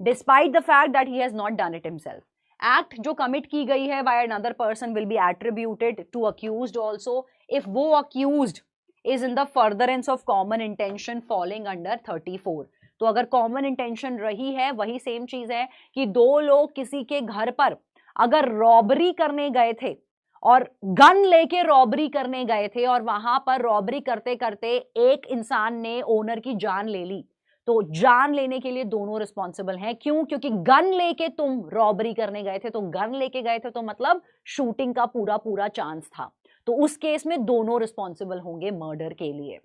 [SPEAKER 1] despite the fact that he has not done it himself. Act जो कमिट की गई है by another person will be attributed to accused also if वो accused is in the furtherance of common intention falling under 34। तो अगर common intention रही है, वही सेम चीज है कि दो लोग किसी के घर पर अगर रॉबरी करने गए थे और गन लेके रॉबरी करने गए थे और वहां पर रॉबरी करते करते एक इंसान ने ओनर की जान ले ली, तो जान लेने के लिए दोनों रिस्पॉन्सिबल हैं। क्यों? क्योंकि गन लेके तुम रॉबरी करने गए थे, तो गन लेके गए थे तो मतलब शूटिंग का पूरा पूरा चांस था, तो उस केस में दोनों रिस्पॉन्सिबल होंगे मर्डर के लिए।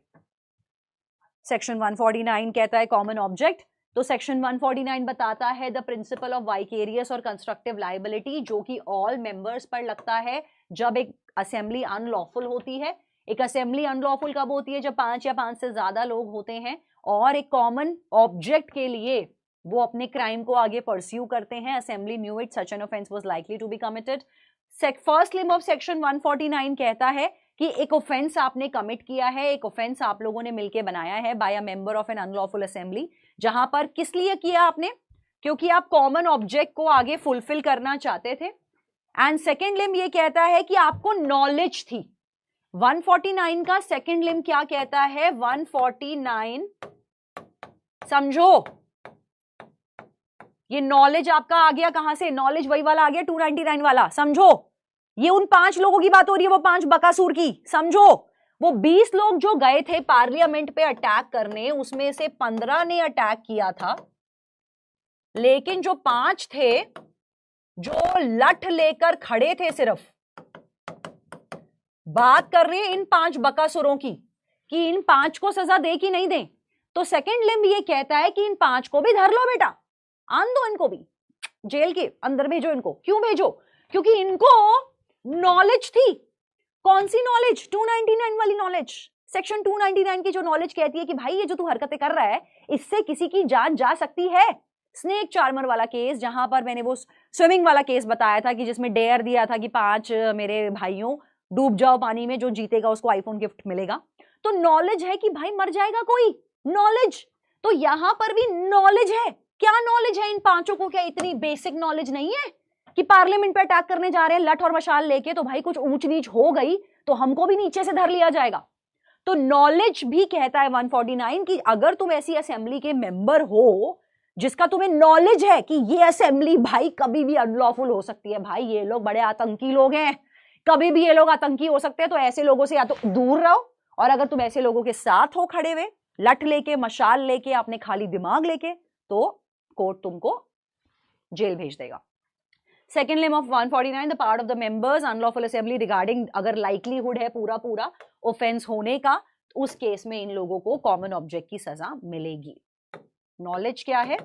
[SPEAKER 1] सेक्शन 149 कहता है कॉमन ऑब्जेक्ट, तो सेक्शन 149 बताता है द प्रिंसिपल ऑफ वाइकेरियस और कंस्ट्रक्टिव लायबिलिटी, जो कि ऑल मेंबर्स पर लगता है जब एक असेंबली अनलॉफुल होती है। एक असेंबली अनलॉफुल कब होती है? जब 5 या 5 से ज्यादा लोग होते हैं और एक कॉमन ऑब्जेक्ट के लिए वो अपने क्राइम को आगे परस्यू करते हैं। Assembly knew it such an offence was likely to be committed. First limb of section 149 कहता है कि एक ऑफेंस आपने कमिट किया है, एक ऑफेंस आप लोगों ने मिलकर बनाया है by a member of an unlawful assembly, जहां पर किस लिए किया आपने? क्योंकि आप कॉमन ऑब्जेक्ट को आगे फुलफिल करना चाहते थे। एंड सेकेंड लिंब ये कहता है कि आपको नॉलेज थी। 149 का सेकेंड लिंब क्या कहता है? 149 समझो, ये नॉलेज आपका आ गया कहां से? नॉलेज वही वाला आ गया 299 वाला, समझो। ये उन 5 लोगों की बात हो रही है, वो 5 बकासूर की, समझो। वो 20 लोग जो गए थे पार्लियामेंट पे अटैक करने, उसमें से 15 ने अटैक किया था, लेकिन जो 5 थे जो लठ लेकर खड़े थे, सिर्फ बात कर रहे हैं इन 5 बकासुरों की कि इन 5 को सजा दे कि नहीं दे। तो सेकेंड लिंब ये कहता है कि इन 5 को भी धर लो बेटा, आन दो इनको भी, जेल के अंदर भेजो इनको। क्यों भेजो? क्योंकि इनको नॉलेज थी। कौन सी नॉलेज? 299 वाली नॉलेज। सेक्शन 299 की जो नॉलेज कहती है कि भाई ये जो तू हरकतें कर रहा है इससे किसी की जान जा सकती है। स्नेक चार्मर वाला केस, जहां पर मैंने वो स्विमिंग वाला केस बताया था कि जिसमें डेयर दिया था कि 5 मेरे भाइयों डूब जाओ पानी में, जो जीतेगा उसको आईफोन गिफ्ट मिलेगा। तो नॉलेज है कि भाई मर जाएगा कोई, नॉलेज। तो यहां पर भी नॉलेज है। क्या नॉलेज है इन 5 को? क्या इतनी बेसिक नॉलेज नहीं है कि पार्लियामेंट पे अटैक करने जा रहे हैं लठ और मशाल लेके, तो भाई कुछ ऊंच नीच हो गई तो हमको भी नीचे से धर लिया जाएगा। तो नॉलेज भी कहता है 149 कि अगर तुम ऐसी असेंबली के मेंबर हो जिसका तुम्हें नॉलेज है कि ये असेंबली भाई कभी भी अनलॉफुल हो सकती है, भाई ये लोग बड़े आतंकी लोग हैं, कभी भी ये लोग आतंकी हो सकते हैं, तो ऐसे लोगों से या तो दूर रहो, और अगर तुम ऐसे लोगों के साथ हो खड़े हुए लठ लेके मशाल लेके अपने खाली दिमाग लेके, तो कोर्ट तुमको जेल भेज देगा। Second limb of 149 the part of the members unlawful assembly regarding, अगर लाइकलीहुड है पूरा पूरा ऑफेंस होने का, तो उस केस में इन लोगों को कॉमन ऑब्जेक्ट की सजा मिलेगी। नॉलेज क्या है?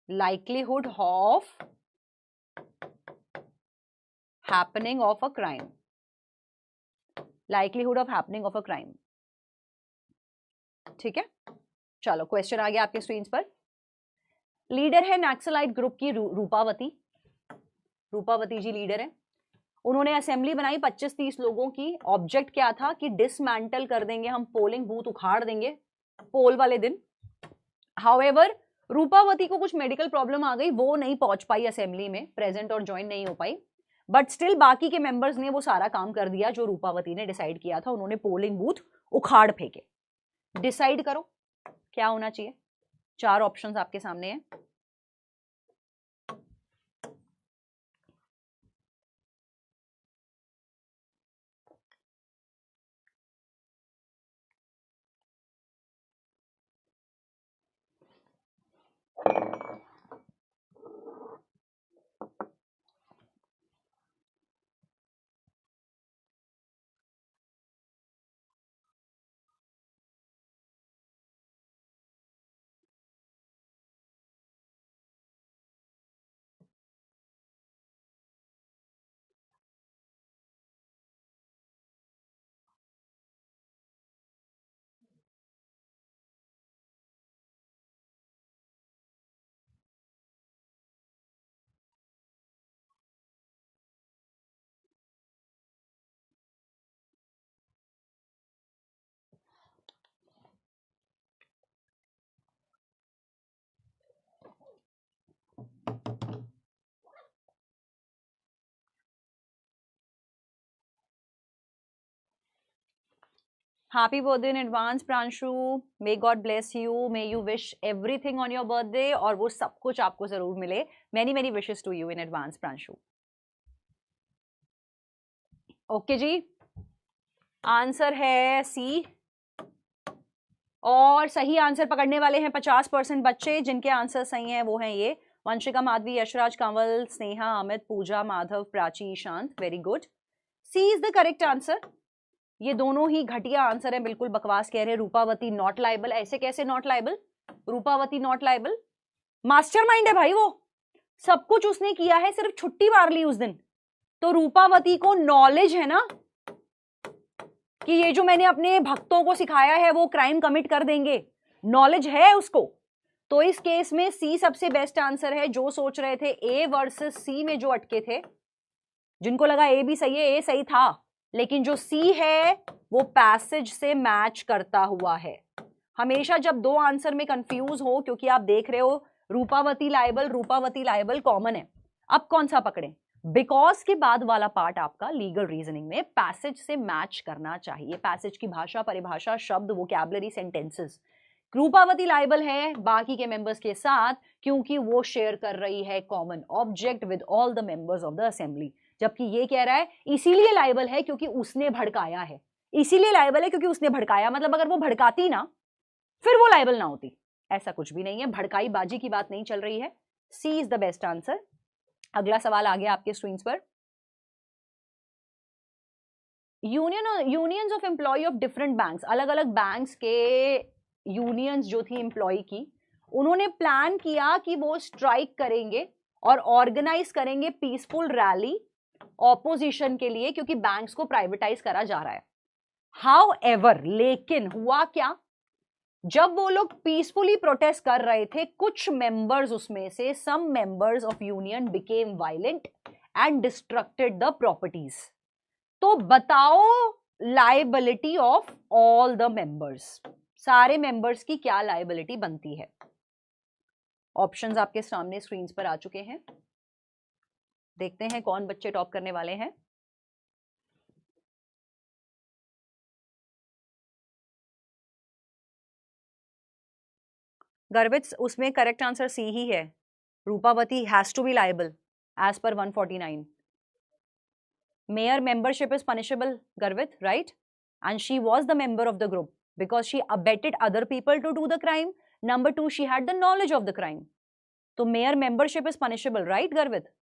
[SPEAKER 1] Likelihood of happening of a crime, likelihood of happening of a crime. ठीक है, चलो क्वेश्चन आ गया आपके स्क्रीन पर। लीडर है नक्सलाइट ग्रुप की रूपावती, रूपावती जी लीडर है। उन्होंने असेंबली बनाई 25-30 लोगों की। ऑब्जेक्ट क्या था कि डिसमेंटल कर देंगे हम, पोलिंग बूथ उखाड़ देंगे पोल वाले दिन। हाउएवर रूपावती को कुछ मेडिकल प्रॉब्लम आ गई, वो नहीं पहुंच पाई असेंबली में प्रेजेंट और ज्वाइन नहीं हो पाई, बट स्टिल बाकी के मेंबर्स ने वो सारा काम कर दिया जो रूपावती ने डिसाइड किया था। उन्होंने पोलिंग बूथ उखाड़ फेंके। डिसाइड करो क्या होना चाहिए। 4 ऑप्शंस आपके सामने हैं। Happy birthday in advance Pranshu, may God bless you, may you wish everything on your birthday, और वो सब कुछ आपको जरूर मिले. Many many wishes to you in advance Pranshu. Okay जी, आंसर है सी. और सही आंसर पकड़ने वाले हैं 50% बच्चे. जिनके आंसर सही हैं वो हैं ये: Vanshika, Madhavi, Yashraj, Kanwal, Sneha, Amit, Pooja, Madhav, Prachi, Ishant. Very good. C is the correct answer. ये दोनों ही घटिया आंसर है, बिल्कुल बकवास कह रहे. Rupavati not liable. ऐसे कैसे not liable? Rupavati not liable. Mastermind है भाई वो, सब कुछ उसने किया है, सिर्फ छुट्टी मार ली उस दिन. तो रूपावती को नॉलेज है ना कि ये जो मैंने अपने भक्तों को सिखाया है वो क्राइम कमिट कर देंगे, नॉलेज है उसको. तो इस केस में सी सबसे बेस्ट आंसर है. जो सोच रहे थे ए वर्सेस सी में जो अटके थे, जिनको लगा ए भी सही है, ए सही था, लेकिन जो सी है वो पैसेज से मैच करता हुआ है. हमेशा जब दो आंसर में कंफ्यूज हो, क्योंकि आप देख रहे हो रूपावती लाइबल कॉमन है, अब कौन सा पकड़े? बिकॉज के बाद वाला पार्ट आपका लीगल रीजनिंग में पैसेज से मैच करना चाहिए. पैसेज की भाषा, परिभाषा, शब्द, वोकैबुलरी, सेंटेंसेस. रूपावती लाइबल है बाकी के मेंबर्स के साथ क्योंकि वो शेयर कर रही है common object with all the members of the assembly. जबकि ये कह रहा है इसीलिए लाइबल है क्योंकि उसने भड़काया है. इसीलिए लाइबल है क्योंकि उसने भड़काया, मतलब अगर वो भड़काती ना फिर वो लाइबल ना होती. ऐसा कुछ भी नहीं है, भड़काई बाजी की बात नहीं चल रही है. C is the best answer. अगला सवाल आ गया आपके स्क्रीन पर. Unions of employ of different banks, अलग अलग बैंक्स के यूनियंस जो थी एम्प्लॉय की, उन्होंने प्लान किया कि वो स्ट्राइक करेंगे और ऑर्गेनाइज करेंगे पीसफुल रैली ऑपोजिशन के लिए, क्योंकि बैंक्स को प्राइवेटाइज करा जा रहा है. हाउएवर, लेकिन हुआ क्या? जब वो लोग पीसफुली प्रोटेस्ट कर रहे थे, कुछ मेंबर्स उसमें से, some members of union became violent and destructed the properties. तो बताओ liability of all the members, सारे मेंबर्स की क्या लायबिलिटी बनती है? ऑप्शंस आपके सामने स्क्रीन पर आ चुके हैं. देखते हैं कौन बच्चे टॉप करने वाले हैं. गर्वित, उसमें करेक्ट आंसर सी ही है. Rupavati has to be liable as per 149. Mayor membership is punishable, Garvit, right? And she was the member of the group because she abetted other people to do the crime. Number 2, she had the knowledge of the crime. तो mayor membership is punishable, right, Garvit?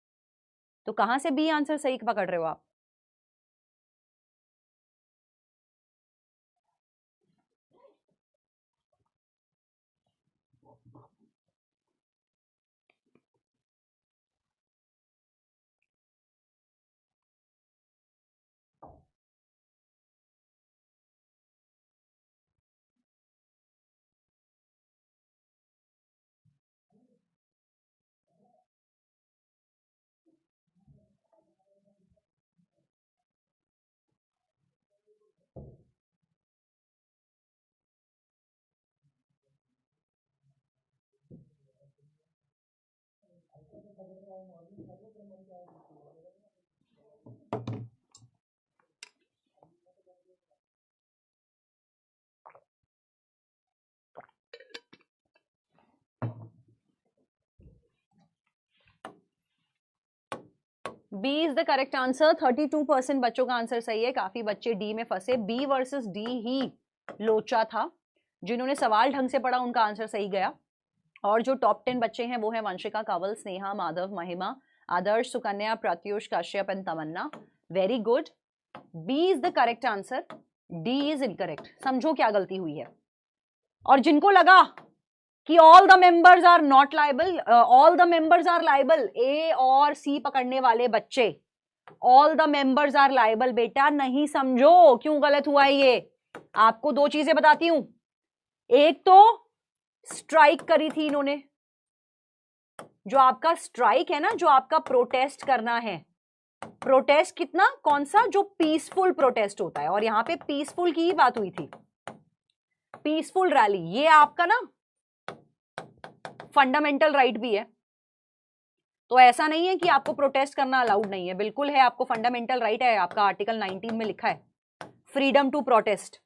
[SPEAKER 1] तो कहां से B answer सही पकड़ रहे हो आप? B is the correct answer. 32% बच्चों का आंसर सही है. काफी बच्चे डी में फंसे. बी वर्सेस डी ही लोचा था. जिन्होंने सवाल ढंग से पढ़ा उनका आंसर सही गया. और जो टॉप 10 बच्चे हैं वो हैं Vanshika, Kanwal, Sneha, Madhav, Mahima, Adarsh, Sukanya, Pratyush, Kashyap and Tamanna. Very good. B is the correct answer. D is incorrect. समझो क्या गलती हुई है. और जिनको लगा कि all the members are not liable, all the members are liable, A और सी पकड़ने वाले बच्चे, all the members are liable, बेटा नहीं समझो क्यों गलत हुआ है ये. आपको दो चीजें बताती हूं. एक तो स्ट्राइक करी थी इन्होंने, जो आपका स्ट्राइक है ना, जो आपका प्रोटेस्ट करना है, प्रोटेस्ट कितना, कौन सा, जो पीसफुल प्रोटेस्ट होता है, और यहां पे पीसफुल की ही बात हुई थी, पीसफुल रैली. ये आपका ना फंडामेंटल राइट भी है. तो ऐसा नहीं है कि आपको प्रोटेस्ट करना अलाउड नहीं है, बिल्कुल है, आपको फंडामेंटल राइट है. आपका आर्टिकल 19 में लिखा है फ्रीडम टू प्रोटेस्ट.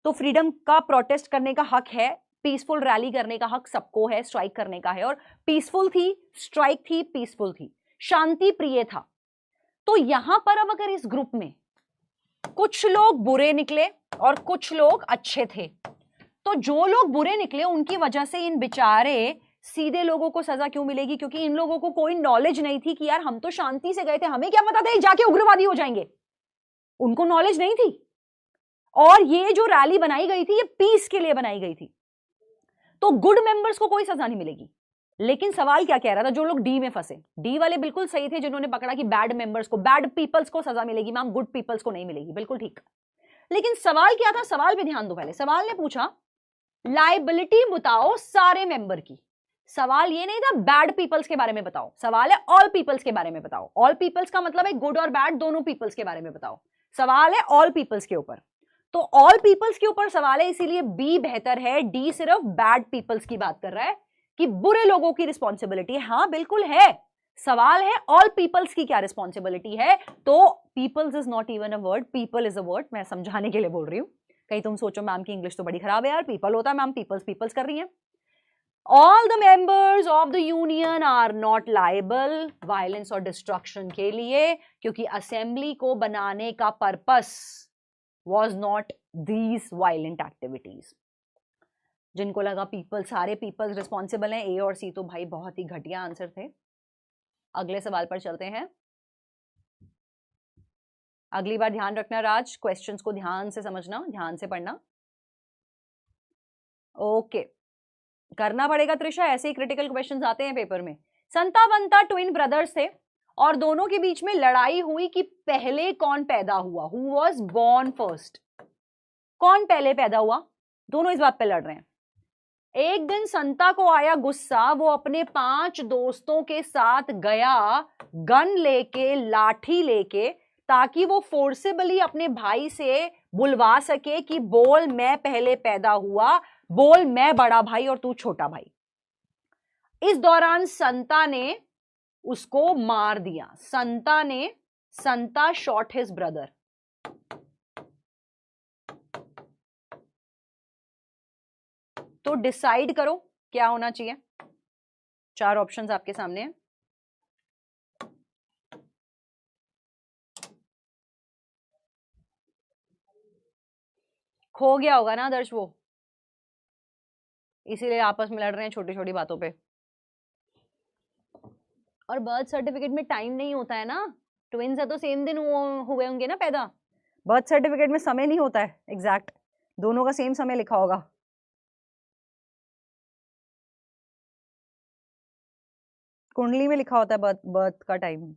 [SPEAKER 1] तो फ्रीडम का प्रोटेस्ट करने का हक है, पीसफुल रैली करने का हक सबको है, स्ट्राइक करने का है, और पीसफुल थी, स्ट्राइक थी, पीसफुल थी, शांति प्रिय था। तो यहां पर अब अगर इस ग्रुप में कुछ लोग बुरे निकले और कुछ लोग अच्छे थे, तो जो लोग बुरे निकले उनकी वजह से इन बेचारे सीधे लोगों को सजा क्यों मिलेगी? क्योंकि इन लोगों को कोई नॉलेज नहीं थी कि यार हम तो शांति से गए थे, हमें क्या पता था जाके उग्रवादी हो जाएंगे। उनको नॉलेज नहीं थी। और ये जो रैली बनाई गई थी ये पीस के लिए बनाई गई थी, तो गुड मेंबर्स को कोई सजा नहीं मिलेगी। लेकिन सवाल क्या कह रहा था? जो लोग डी में फंसे, डी वाले बिल्कुल सही थे जिन्होंने पकड़ा कि बैड मेंबर्स को, बैड पीपल्स को सजा मिलेगी मैम, गुड पीपल्स को नहीं मिलेगी, बिल्कुल ठीक। लेकिन सवाल क्या था? सवाल पे ध्यान दो। पहले सवाल ने पूछा लायबिलिटी बताओ सारे मेंबर की। सवाल ये नहीं था बैड पीपल्स के बारे में बताओ, सवाल है ऑल पीपल्स के बारे में बताओ। ऑल पीपल्स का मतलब है गुड और बैड दोनों पीपल्स के बारे में बताओ। सवाल है ऑल पीपल्स के ऊपर, तो ऑल पीपल्स के ऊपर सवाल है, इसीलिए बी बेहतर है। डी सिर्फ बैड पीपल्स की बात कर रहा है कि बुरे लोगों की रिस्पॉन्सिबिलिटी। हाँ बिल्कुल है, सवाल है ऑल पीपल्स की क्या रिस्पॉन्सिबिलिटी है। तो peoples is not even a word, people is a word. मैं समझाने के लिए बोल रही हूं, कहीं तुम सोचो मैम की इंग्लिश तो बड़ी खराब है यार, पीपल होता है मैम, पीपल्स पीपल्स कर रही है। All the members of the union are not liable violence और डिस्ट्रक्शन के लिए, क्योंकि असेंबली को बनाने का purpose was not these violent activities. जिनको लगा पीपल, सारे पीपल्स रिस्पॉन्सिबल हैं, ए और सी, तो भाई बहुत ही घटिया आंसर थे। अगले सवाल पर चलते हैं। अगली बार ध्यान रखना राज, क्वेश्चंस को ध्यान से समझना, ध्यान से पढ़ना। ओके, करना पड़ेगा त्रिशा, ऐसे ही क्रिटिकल क्वेश्चंस आते हैं पेपर में। संता बंता ट्विन ब्रदर्स थे और दोनों के बीच में लड़ाई हुई कि पहले कौन पैदा हुआ, हु वॉज बॉर्न फर्स्ट, कौन पहले पैदा हुआ। दोनों इस बात पे लड़ रहे हैं। एक दिन संता को आया गुस्सा, वो अपने 5 दोस्तों के साथ गया गन लेके, लाठी लेके, ताकि वो फोर्सेबली अपने भाई से बुलवा सके कि बोल मैं पहले पैदा हुआ, बोल मैं बड़ा भाई और तू छोटा भाई। इस दौरान संता ने उसको मार दिया। संता शॉट हिज ब्रदर। तो डिसाइड करो क्या होना चाहिए। 4 ऑप्शंस आपके सामने हैं। खो गया होगा ना आदर्श वो, इसीलिए आपस में लड़ रहे हैं छोटी छोटी बातों पे। और बर्थ सर्टिफिकेट में टाइम नहीं होता है ना, ट्विंस है तो सेम दिन हुए होंगे ना पैदा। बर्थ सर्टिफिकेट में समय नहीं होता है एग्जैक्ट, दोनों का सेम समय लिखा होगा। कुंडली में लिखा होता है बर्थ का time.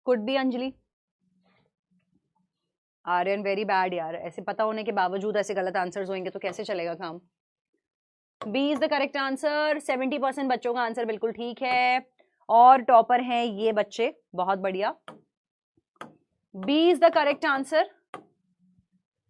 [SPEAKER 1] Could be Anjali. Aryan very bad यार, ऐसे पता होने के बावजूद ऐसे गलत आंसर्स होंगे तो कैसे चलेगा काम। B is the correct answer. 70% बच्चों का आंसर बिल्कुल ठीक है और टॉपर हैं ये बच्चे, बहुत बढ़िया। B is the correct answer,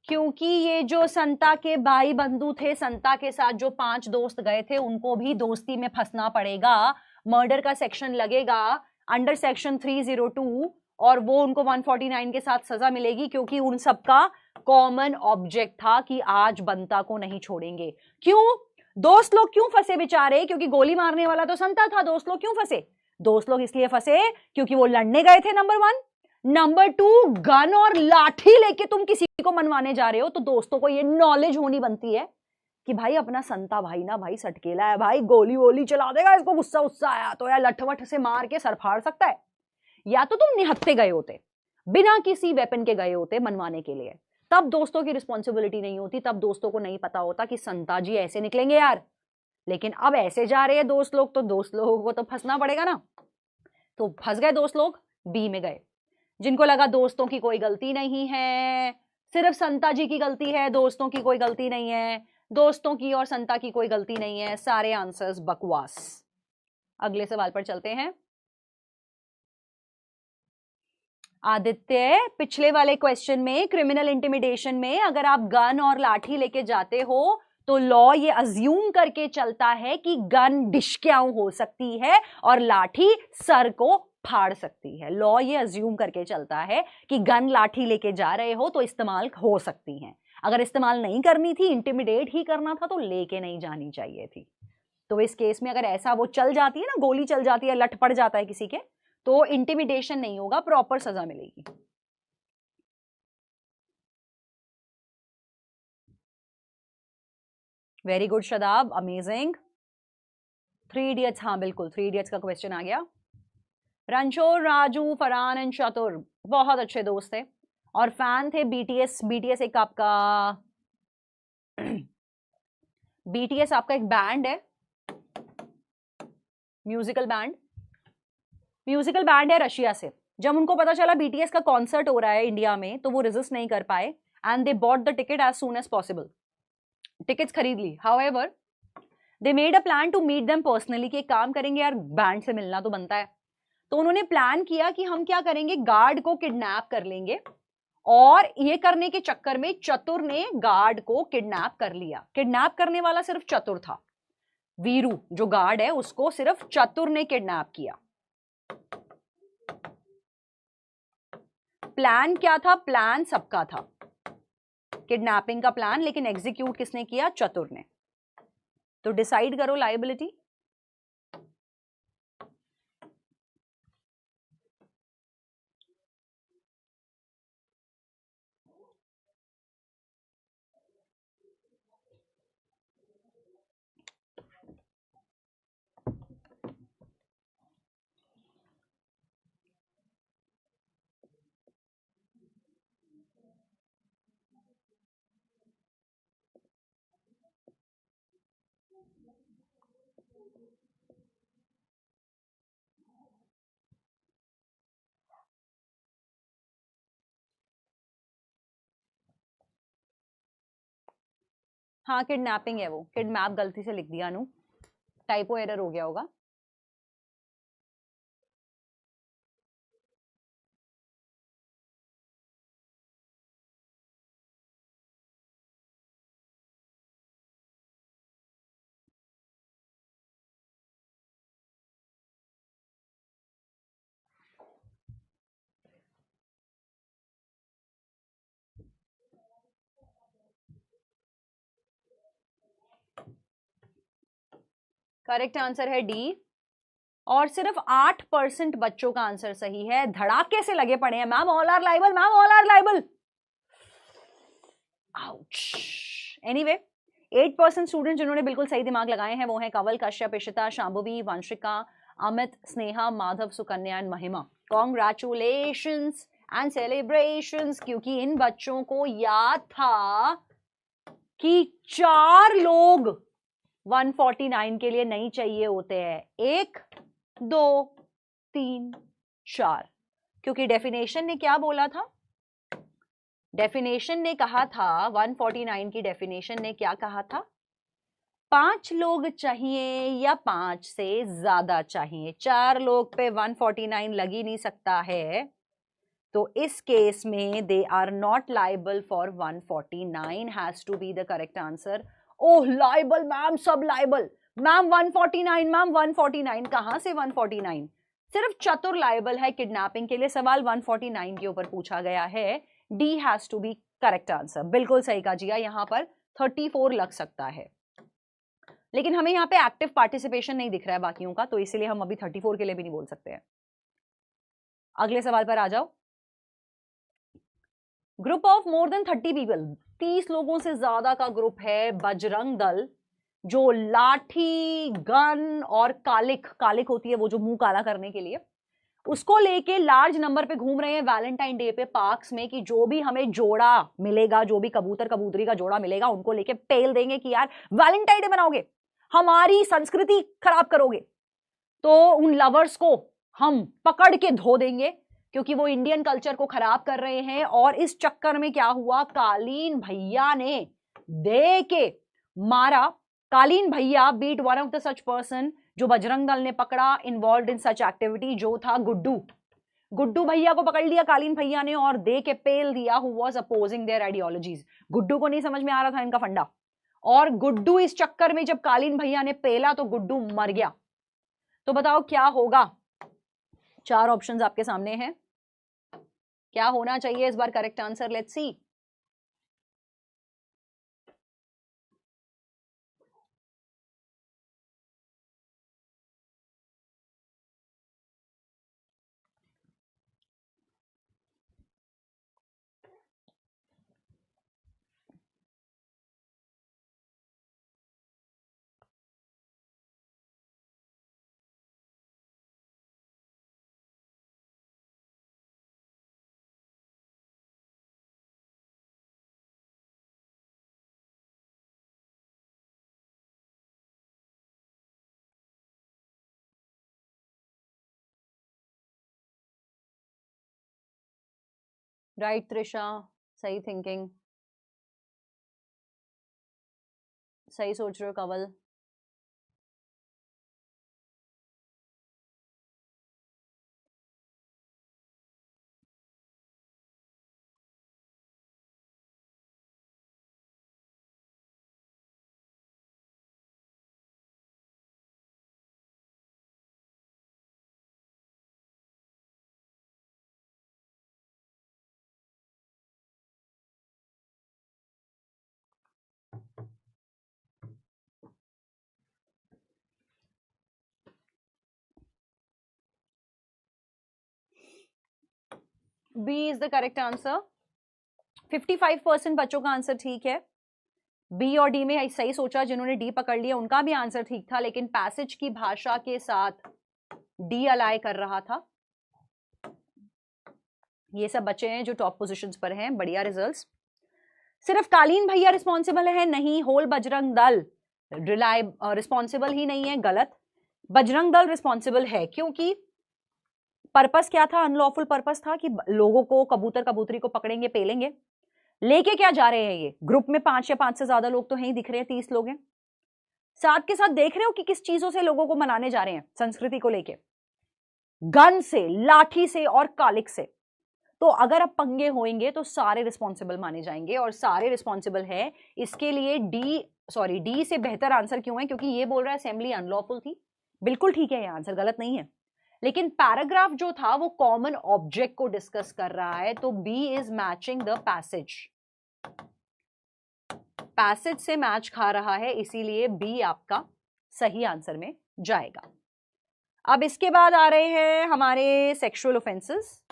[SPEAKER 1] क्योंकि ये जो संता के भाई बंधु थे, संता के साथ जो 5 दोस्त गए थे, उनको भी दोस्ती में फंसना पड़ेगा। मर्डर का सेक्शन लगेगा अंडर सेक्शन 302 और वो उनको 149 के साथ सजा मिलेगी, क्योंकि उन सबका कॉमन ऑब्जेक्ट था कि आज बंता को नहीं छोड़ेंगे। क्यों दोस्त लोग क्यों फंसे बेचारे? क्योंकि गोली मारने वाला तो संता था। दोस्त लोग क्यों फंसे? दोस्त लोग इसलिए फंसे क्योंकि वो लड़ने गए थे, नंबर 1। नंबर 2, गन और लाठी लेके तुम किसी को मनवाने जा रहे हो, तो दोस्तों को ये नॉलेज होनी बनती है कि भाई अपना संता भाई ना भाई सटकेला है, भाई गोली वोली चला देगा, इसको गुस्सा गुस्सा आया तो या लठवठ से मार के सर फाड़ सकता है। या तो तुम निहत्थे गए होते, बिना किसी वेपन के गए होते मनवाने के लिए, तब दोस्तों की रिस्पॉन्सिबिलिटी नहीं होती, तब दोस्तों को नहीं पता होता कि संता जी ऐसे निकलेंगे यार, लेकिन अब ऐसे जा रहे हैं दोस्त लोग, तो दोस्त लोगों को तो फंसना पड़ेगा ना, तो फंस गए दोस्त लोग, बी में गए। जिनको लगा दोस्तों की कोई गलती नहीं है, सिर्फ संता जी की गलती है, दोस्तों की कोई गलती नहीं है, दोस्तों की और संता की कोई गलती नहीं है, सारे आंसर्स बकवास। अगले सवाल पर चलते हैं। आदित्य, पिछले वाले क्वेश्चन में क्रिमिनल इंटिमिडेशन में अगर आप गन और लाठी लेके जाते हो तो लॉ ये अज्यूम करके चलता है कि गन डिशक्याऊ हो सकती है और लाठी सर को फाड़ सकती है। लॉ ये अज्यूम करके चलता है कि गन लाठी लेके जा रहे हो तो इस्तेमाल हो सकती हैं। अगर इस्तेमाल नहीं करनी थी, इंटिमिडेट ही करना था, तो लेके नहीं जानी चाहिए थी। तो इस केस में अगर ऐसा वो चल जाती है ना, गोली चल जाती है, लठ पड़ जाता है किसी के, तो इंटिमिडेशन नहीं होगा, प्रॉपर सजा मिलेगी। Very good Shadab, amazing. 3 idiots, हाँ बिल्कुल 3 इडियट्स का क्वेश्चन आ गया। रणछोड़, राजू, फरहान एंड चतुर बहुत अच्छे दोस्त थे और फैन थे बीटीएस। बीटीएस एक आपका बीटीएस आपका एक बैंड है, म्यूजिकल बैंड। म्यूजिकल बैंड है रशिया से। जब उनको पता चला बीटीएस का कॉन्सर्ट हो रहा है इंडिया में, तो वो रेजिस्ट नहीं कर पाए and they bought the ticket as soon as possible. Tickets खरीद ली। However they made a plan to meet them personally, कि एक काम करेंगे यार, बैंड से मिलना तो बनता है। तो उन्होंने प्लान किया कि हम क्या करेंगे, गार्ड को किडनैप कर लेंगे, और ये करने के चक्कर में चतुर ने गार्ड को किडनैप कर लिया। किडनैप करने वाला सिर्फ चतुर था, वीरू जो गार्ड है उसको सिर्फ चतुर ने किडनैप किया। प्लान क्या था? प्लान सबका था, किडनैपिंग का प्लान, लेकिन एग्जीक्यूट किसने किया? चतुर ने। तो डिसाइड करो लायबिलिटी। हाँ किडनैपिंग है वो, किडनैप गलती से लिख दिया अनु, टाइपो एरर हो गया होगा। करेक्ट आंसर है डी, और सिर्फ 8% बच्चों का आंसर सही है। धड़ाके से लगे पड़े हैं ma'am, all are liable, ma'am all are liable. Ouch. Anyway 8% student जिन्होंने बिल्कुल सही दिमाग लगाए हैं वो हैं Kanwal, Kashyap, Ishita, Shambhavi, Vanshika, Amit, Sneha, Madhav, Sukanya and Mahima. Congratulations and celebrations, क्योंकि इन बच्चों को याद था कि 4 लोग 149 के लिए नहीं चाहिए होते हैं, 1 2 3 4, क्योंकि डेफिनेशन ने क्या बोला था? डेफिनेशन ने कहा था, 149 की डेफिनेशन ने क्या कहा था? 5 लोग चाहिए या 5 से ज्यादा चाहिए। 4 लोग पे 149 लग ही नहीं सकता है, तो इस केस में they are not liable for 149, has to be the correct answer. Oh liable ma'am, सब लाइबल मैम, 149 मैम, 149 कहां से 149? सिर्फ चतुर लाइबल है किडनैपिंग के लिए। सवाल 149 के ऊपर पूछा गया है। D has to be correct answer. बिल्कुल सही कहा जिया, यहां पर 34 लग सकता है, लेकिन हमें यहाँ पे एक्टिव पार्टिसिपेशन नहीं दिख रहा है बाकियों का, तो इसलिए हम अभी 34 के लिए भी नहीं बोल सकते हैं। अगले सवाल पर आ जाओ। Group of more than 30 people, 30 लोगों से ज्यादा का ग्रुप है बजरंग दल, जो लाठी, गन और कालिक, कालिक होती है वो जो मुंह काला करने के लिए, उसको लेके लार्ज नंबर पे घूम रहे हैं वैलेंटाइन डे पे पार्क्स में, कि जो भी हमें जोड़ा मिलेगा, जो भी कबूतर कबूतरी का जोड़ा मिलेगा, उनको लेके पेल देंगे कि यार वैलेंटाइन डे मनाओगे। हमारी संस्कृति खराब करोगे तो उन लवर्स को हम पकड़ के धो देंगे, क्योंकि वो इंडियन कल्चर को खराब कर रहे हैं। और इस चक्कर में क्या हुआ, कालीन भैया ने दे के मारा। कालीन भैया beat one of the such person जो बजरंग दल ने पकड़ा इन्वॉल्व इन सच एक्टिविटी, जो था गुड्डू। गुड्डू भैया को पकड़ लिया कालीन भैया ने और दे के पेल दिया who was opposing their ideologies. Guddu को नहीं समझ में आ रहा था इनका फंडा, और गुड्डू इस चक्कर में जब कालीन भैया ने पेला तो गुड्डू मर गया। तो बताओ क्या होगा? 4 ऑप्शंस आपके सामने हैं, क्या होना चाहिए इस बार correct answer? Let's see. Right Trisha, सही थिंकिंग, सही सोच रहे हो Kaval. B is the correct answer. 55% बच्चों का आंसर ठीक है। बी और डी में सही सोचा, जिन्होंने डी पकड़ लिया उनका भी आंसर ठीक था, लेकिन पैसेज की भाषा के साथ डी अलाय कर रहा था। ये सब बच्चे हैं जो टॉप पोजीशंस पर हैं, बढ़िया रिजल्ट्स। सिर्फ कालीन भैया रिस्पॉन्सिबल है? नहीं, होल बजरंग दल रिस्पॉन्सिबल ही नहीं है, गलत। बजरंग दल रिस्पॉन्सिबल है, क्योंकि पर्पस क्या था? अनलॉफुल पर्पस था कि लोगों को, कबूतर कबूतरी को पकड़ेंगे, पेलेंगे। लेके क्या जा रहे हैं ये? ग्रुप में 5 या 5 से ज्यादा लोग तो हैं ही, दिख रहे हैं 30 लोग हैं। साथ के साथ देख रहे हो कि किस चीजों से लोगों को मनाने जा रहे हैं संस्कृति को लेके? गन से, लाठी से और कालिक से। तो अगर अब पंगे होंगे तो सारे रिस्पॉन्सिबल माने जाएंगे, और सारे रिस्पॉन्सिबल है। इसके लिए डी से बेहतर आंसर क्यों है? क्योंकि ये बोल रहा है असेंबली अनलॉफुल थी। बिल्कुल ठीक है, ये आंसर गलत नहीं है, लेकिन पैराग्राफ जो था वो कॉमन ऑब्जेक्ट को डिस्कस कर रहा है, तो B is matching the passage. Passage से मैच खा रहा है, इसीलिए बी आपका सही आंसर में जाएगा। अब इसके बाद आ रहे हैं हमारे sexual offences.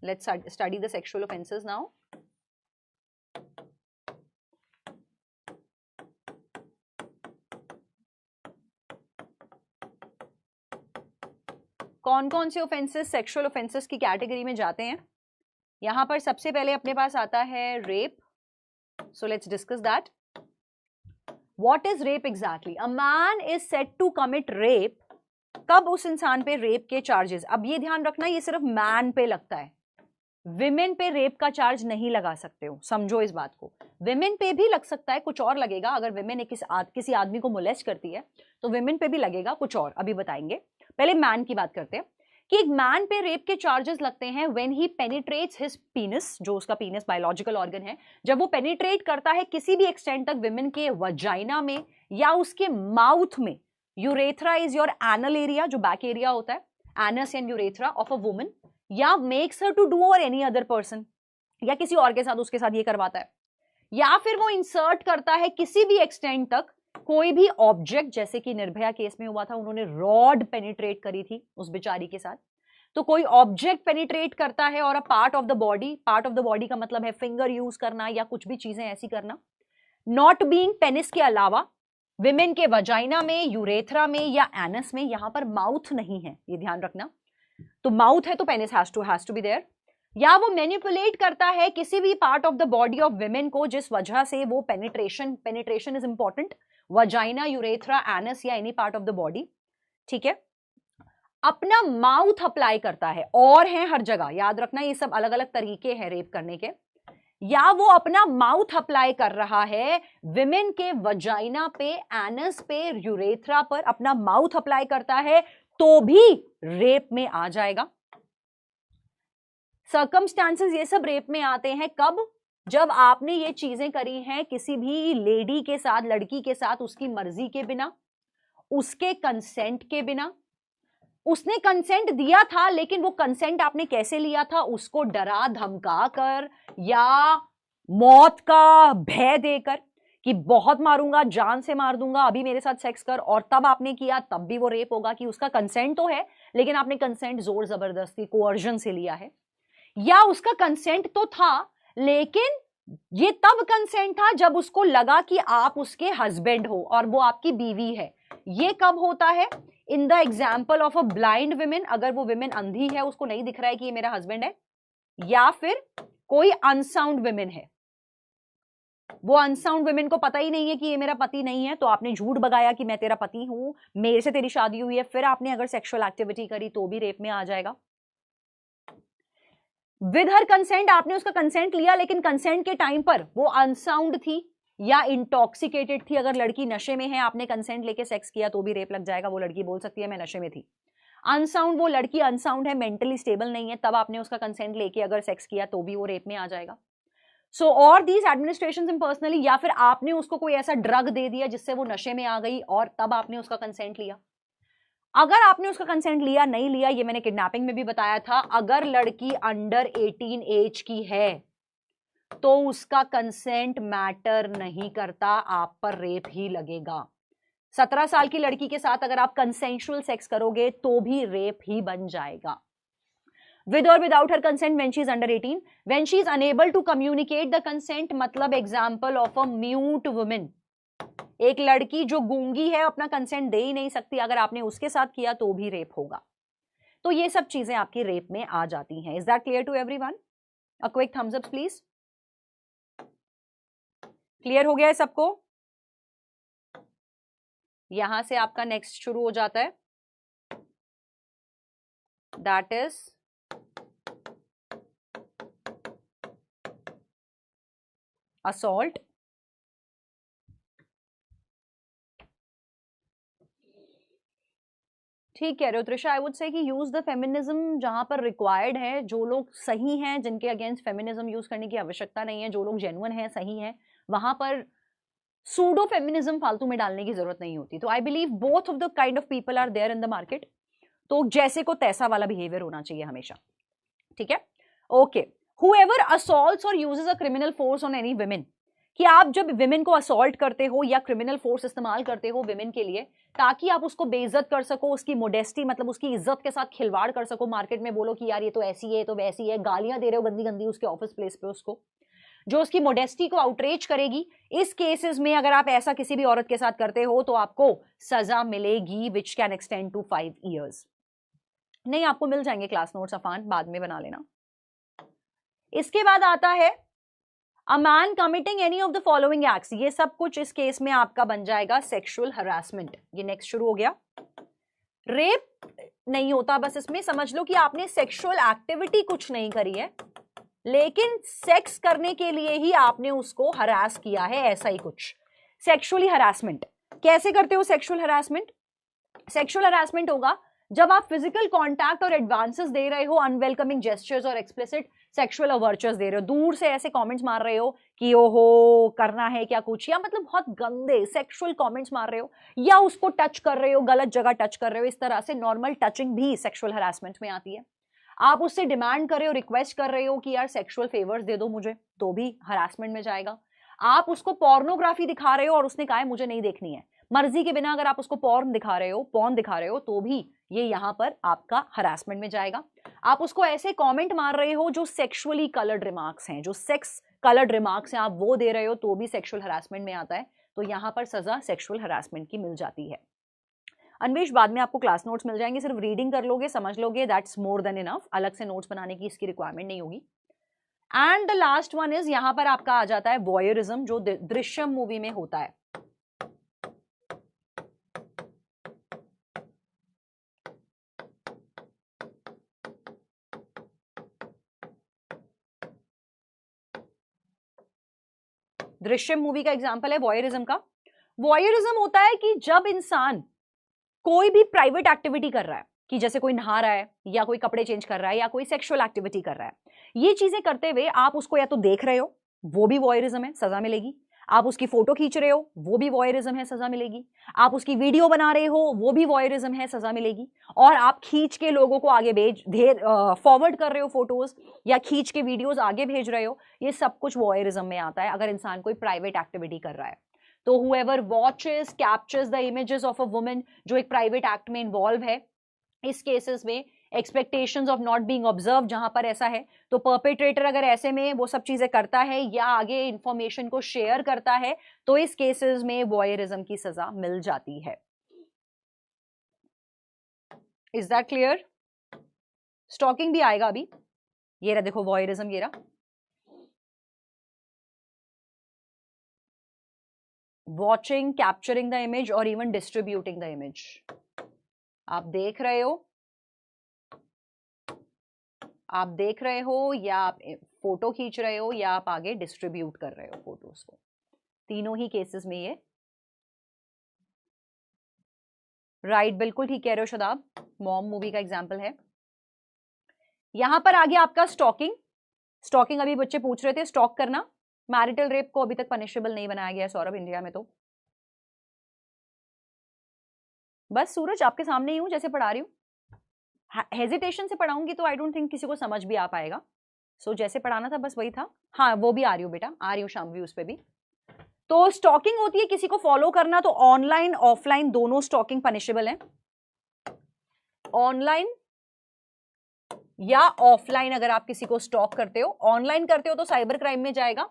[SPEAKER 1] Let's study the sexual offences now. कौन कौन से ऑफेंसेस सेक्सुअल ऑफेंसेस की कैटेगरी में जाते हैं? यहां पर सबसे पहले अपने पास आता है rape. So let's discuss that. What is rape exactly? A man is said to commit rape. कब उस इंसान पे रेप के चार्जेस? अब ये ध्यान रखना, ये सिर्फ मैन पे लगता है, विमेन पे रेप का चार्ज नहीं लगा सकते हो, समझो इस बात को। विमेन पे भी लग सकता है, कुछ और लगेगा। अगर विमेन किसी आदमी को मोलेस्ट करती है तो विमेन पे भी लगेगा, कुछ और अभी बताएंगे। पहले मैन की बात करते हैं कि एक मैन पे रेप के चार्जेस लगते हैं व्हेन ही पेनिट्रेट्स हिज पीनस, जो उसका पीनस बायोलॉजिकल ऑर्गन है, जब वो पेनिट्रेट करता है किसी भी एक्सटेंट तक विमेन के वजाइना में या उसके माउथ में। Urethra is your anal area, जो बैक एरिया होता है, anus and urethra of a woman, या मेक्स हर टू डू और एनी अदर पर्सन, या किसी और के साथ उसके साथ ये करवाता है, या फिर वो इंसर्ट करता है किसी भी एक्सटेंट तक कोई भी ऑब्जेक्ट, जैसे कि निर्भया केस में हुआ था, उन्होंने रॉड पेनिट्रेट करी थी उस बेचारी के साथ। तो कोई ऑब्जेक्ट पेनिट्रेट करता है और a part of the body, part of the body का मतलब है फिंगर यूज करना या कुछ भी चीजें ऐसी करना, नॉट बीइंग पेनिस के अलावा विमेन के वजाइना में, यूरेथ्रा में या एनस में। यहां पर माउथ नहीं है, ये ध्यान रखना। तो माउथ है तो penis has to be there. या वो मैनिपुलेट करता है किसी भी part of the body of women को, जिस वजह से वो penetration is important, vagina, urethra, anus या any part of the body, ठीक है, अपना माउथ अप्लाई करता है, और है हर जगह, याद रखना ये सब अलग अलग तरीके हैं रेप करने के, या वो अपना माउथ अप्लाई कर रहा है विमेन के वजाइना पे, एनस पे, यूरेथ्रा पर अपना माउथ अप्लाई करता है, तो भी रेप में आ जाएगा। सर्कमस्टांसेस ये सब रेप में आते हैं कब? जब आपने ये चीजें करी हैं किसी भी लेडी के साथ, लड़की के साथ, उसकी मर्जी के बिना, उसके कंसेंट के बिना। उसने कंसेंट दिया था, लेकिन वो कंसेंट आपने कैसे लिया था? उसको डरा धमका कर या मौत का भय देकर कि बहुत मारूंगा, जान से मार दूंगा, अभी मेरे साथ सेक्स कर, और तब आपने किया, तब भी वो रेप होगा कि उसका कंसेंट तो है लेकिन आपने कंसेंट जोर जबरदस्ती कोअर्जन से लिया है। या उसका कंसेंट तो था लेकिन ये तब कंसेंट था जब उसको लगा कि आप उसके हस्बैंड हो और वो आपकी बीवी है। ये कब होता है? In the example of a blind women, अगर वो विमेन अंधी है, उसको नहीं दिख रहा है कि ये मेरा हस्बैंड है, या फिर कोई अनसाउंड विमेन है, वो अनसाउंड विमेन को पता ही नहीं है कि ये मेरा पति नहीं है, तो आपने झूठ बगाया कि मैं तेरा पति हूं, मेरे से तेरी शादी हुई है, फिर आपने अगर सेक्सुअल एक्टिविटी करी तो भी रेप में आ जाएगा। विद हर कंसेंट, आपने उसका कंसेंट लिया लेकिन कंसेंट के टाइम पर वो अनसाउंड थी या इंटॉक्सिकेटेड थी। अगर लड़की नशे में है, आपने कंसेंट लेके सेक्स किया तो भी रेप लग जाएगा। वो लड़की बोल सकती है मैं नशे में थी। अनसाउंड, वो लड़की अनसाउंड है, मेंटली स्टेबल नहीं है, तब आपने उसका कंसेंट लेके अगर सेक्स किया तो भी वो रेप में आ जाएगा। सो और दीज एडमिनिस्ट्रेशंस इम्पर्सनली, या फिर आपने उसको कोई ऐसा ड्रग दे दिया जिससे वो नशे में आ गई और तब आपने उसका कंसेंट लिया। अगर आपने उसका कंसेंट लिया नहीं लिया, ये मैंने किडनैपिंग में भी बताया था, अगर लड़की अंडर 18 एज की है तो उसका कंसेंट मैटर नहीं करता, आप पर रेप ही लगेगा। 17 साल की लड़की के साथ अगर आप कंसेंशुअल सेक्स करोगे तो भी रेप ही बन जाएगा। विद और without her consent when she is under 18, when she is unable to communicate the consent, मतलब example of a mute women, एक लड़की जो गूंगी है, अपना कंसेंट दे ही नहीं सकती, अगर आपने उसके साथ किया तो भी रेप होगा। तो ये सब चीजें आपकी रेप में आ जाती हैं। Is that clear to everyone? A quick thumbs up please. Clear हो गया है सबको? यहां से आपका नेक्स्ट शुरू हो जाता है, दैट इज असॉल्ट। ठीक कह रहे हो त्रिशा, आई वुड से कि यूज द फेमिनिज्म जहां पर रिक्वायर्ड है। जो लोग सही हैं, जिनके अगेंस्ट फेमिनिज्म यूज करने की आवश्यकता नहीं है, जो लोग जेन्युइन हैं, सही हैं, वहां पर सूडो फेमिनिज्म फालतू में डालने की जरूरत नहीं होती। तो I believe both of the kind of people are there in the market. तो जैसे को तैसा वाला बिहेवियर होना चाहिए हमेशा, ठीक है? Okay, whoever assaults or uses a criminal force on any women, कि आप जब विमेन को असॉल्ट करते हो या क्रिमिनल फोर्स इस्तेमाल करते हो विमेन के लिए, ताकि आप उसको बेइज्जत कर सको, उसकी मोडेस्टी मतलब उसकी इज्जत के साथ खिलवाड़ कर सको, मार्केट में बोलो कि यार ये तो ऐसी है, तो वैसी है, गालियां दे रहे हो गंदी गंदी उसके ऑफिस प्लेस पे उसको, जो उसकी मोडेस्टी को आउटरीच करेगी। इस केसेस में अगर आप ऐसा किसी भी औरत के साथ करते हो तो आपको सजा मिलेगी, which can extend to 5 years। नहीं, आपको मिल जाएंगे क्लास नोट्स, अफान बाद में बना लेना। इसके बाद आता है a man committing any of the following acts. ये सब कुछ इस केस में आपका बन जाएगा सेक्सुअल हरासमेंट। ये नेक्स्ट शुरू हो गया। रेप नहीं होता, बस इसमें समझ लो कि आपने सेक्सुअल एक्टिविटी कुछ नहीं करी है, लेकिन सेक्स करने के लिए ही आपने उसको हरास किया है, ऐसा ही कुछ। सेक्सुअली हरासमेंट कैसे करते हो? सेक्सुअल हरासमेंट, सेक्सुअल हरासमेंट होगा जब आप फिजिकल कांटेक्ट और एडवांसेस दे रहे हो, अनवेलकमिंग जेस्चर्स और एक्सप्लिसिट सेक्सुअल ओवरचर्स दे रहे हो, दूर से ऐसे कमेंट्स मार रहे हो कि ओहो करना है क्या कुछ, या मतलब बहुत गंदे सेक्सुअल कमेंट्स मार रहे हो, या उसको टच कर रहे हो, गलत जगह टच कर रहे हो, इस तरह से नॉर्मल टचिंग भी सेक्सुअल हरासमेंट में आती है। आप उससे डिमांड कर रहे हो, रिक्वेस्ट कर रहे हो कि यार सेक्सुअल फेवर्स दे दो मुझे, तो भी हरासमेंट में जाएगा। आप उसको पोर्नोग्राफी दिखा रहे हो और उसने कहा है मुझे नहीं देखनी है, मर्जी के बिना अगर आप उसको पॉर्न दिखा रहे हो तो भी ये यहां पर आपका हरासमेंट में जाएगा। आप उसको ऐसे कमेंट मार रहे हो जो सेक्सुअली कलर्ड रिमार्क्स हैं, जो सेक्स कलर्ड रिमार्क्स हैं, आप वो दे रहे हो तो भी सेक्सुअल हरासमेंट में आता है। तो यहां पर सजा सेक्सुअल हरासमेंट की मिल जाती है। अन्वेष, बाद में आपको क्लास नोट्स मिल जाएंगे, सिर्फ रीडिंग कर लोगे, समझ लोगे, दैट्स मोर देन इनफ। अलग से नोट्स बनाने की इसकी रिक्वायरमेंट नहीं होगी। And the last one is, यहां पर आपका आ जाता है वॉयरिज्म, जो दृश्यम मूवी में होता है। दृश्यम मूवी का एग्जाम्पल है वॉयरिज्म का। वॉयरिज्म होता है कि जब इंसान कोई भी प्राइवेट एक्टिविटी कर रहा है, कि जैसे कोई नहा रहा है या कोई कपड़े चेंज कर रहा है या कोई सेक्सुअल एक्टिविटी कर रहा है, ये चीजें करते हुए आप उसको या तो देख रहे हो, वो भी वॉयरिज्म है, सजा मिलेगी। आप उसकी फोटो खींच रहे हो, वो भी वॉयरिज्म है, सजा मिलेगी। आप उसकी वीडियो बना रहे हो, वो भी वॉयरिज्म है, सजा मिलेगी। और आप खींच के लोगों को आगे फॉरवर्ड कर रहे हो फोटोज, या खींच के वीडियोज आगे भेज रहे हो, ये सब कुछ वॉयरिज्म में आता है अगर इंसान कोई प्राइवेट एक्टिविटी कर रहा है। तो whoever watches captures the images of a woman जो एक प्राइवेट एक्ट में इन्वॉल्व है, इस केसेस में expectations of not being observe जहां पर ऐसा है, तो परपेट्रेटर अगर ऐसे में वो सब चीजें करता है या आगे इंफॉर्मेशन को शेयर करता है, तो इस केसेस में वॉयरिज्म की सजा मिल जाती है। Is that clear? स्टॉकिंग भी आएगा अभी। ये रहा देखो वॉयरिज्म, ये रहा वॉचिंग, कैप्चरिंग द इमेज और इवन डिस्ट्रीब्यूटिंग द इमेज। आप देख रहे हो, आप देख रहे हो, या आप फोटो खींच रहे हो, या आप आगे डिस्ट्रीब्यूट कर रहे हो फोटोज को। तीनों ही केसेस में ये राइट, बिल्कुल ठीक कह रहे हो शदाब। मॉम मूवी का एग्जाम्पल है। यहां पर आगे आपका स्टॉकिंग। स्टॉकिंग अभी बच्चे पूछ रहे थे, स्टॉक करना मैरिटल रेप को अभी तक पनिशेबल नहीं बनाया गया है सौरभ, इंडिया में। तो बस सूरज आपके सामने ही हूं, जैसे पढ़ा रही हूं, हेजिटेशन से पढ़ाऊंगी तो आई डोंट थिंक किसी को समझ भी आ पाएगा। सो जैसे पढ़ाना था बस वही था। हाँ वो भी आ रही हूँ बेटा, आ रही हूँ शाम भी उस पर भी। तो स्टॉकिंग होती है किसी को फॉलो करना, तो ऑनलाइन ऑफलाइन दोनों स्टॉकिंग पनिशेबल है। ऑनलाइन या ऑफलाइन अगर आप किसी को स्टॉक करते हो, ऑनलाइन करते हो तो साइबर क्राइम में जाएगा।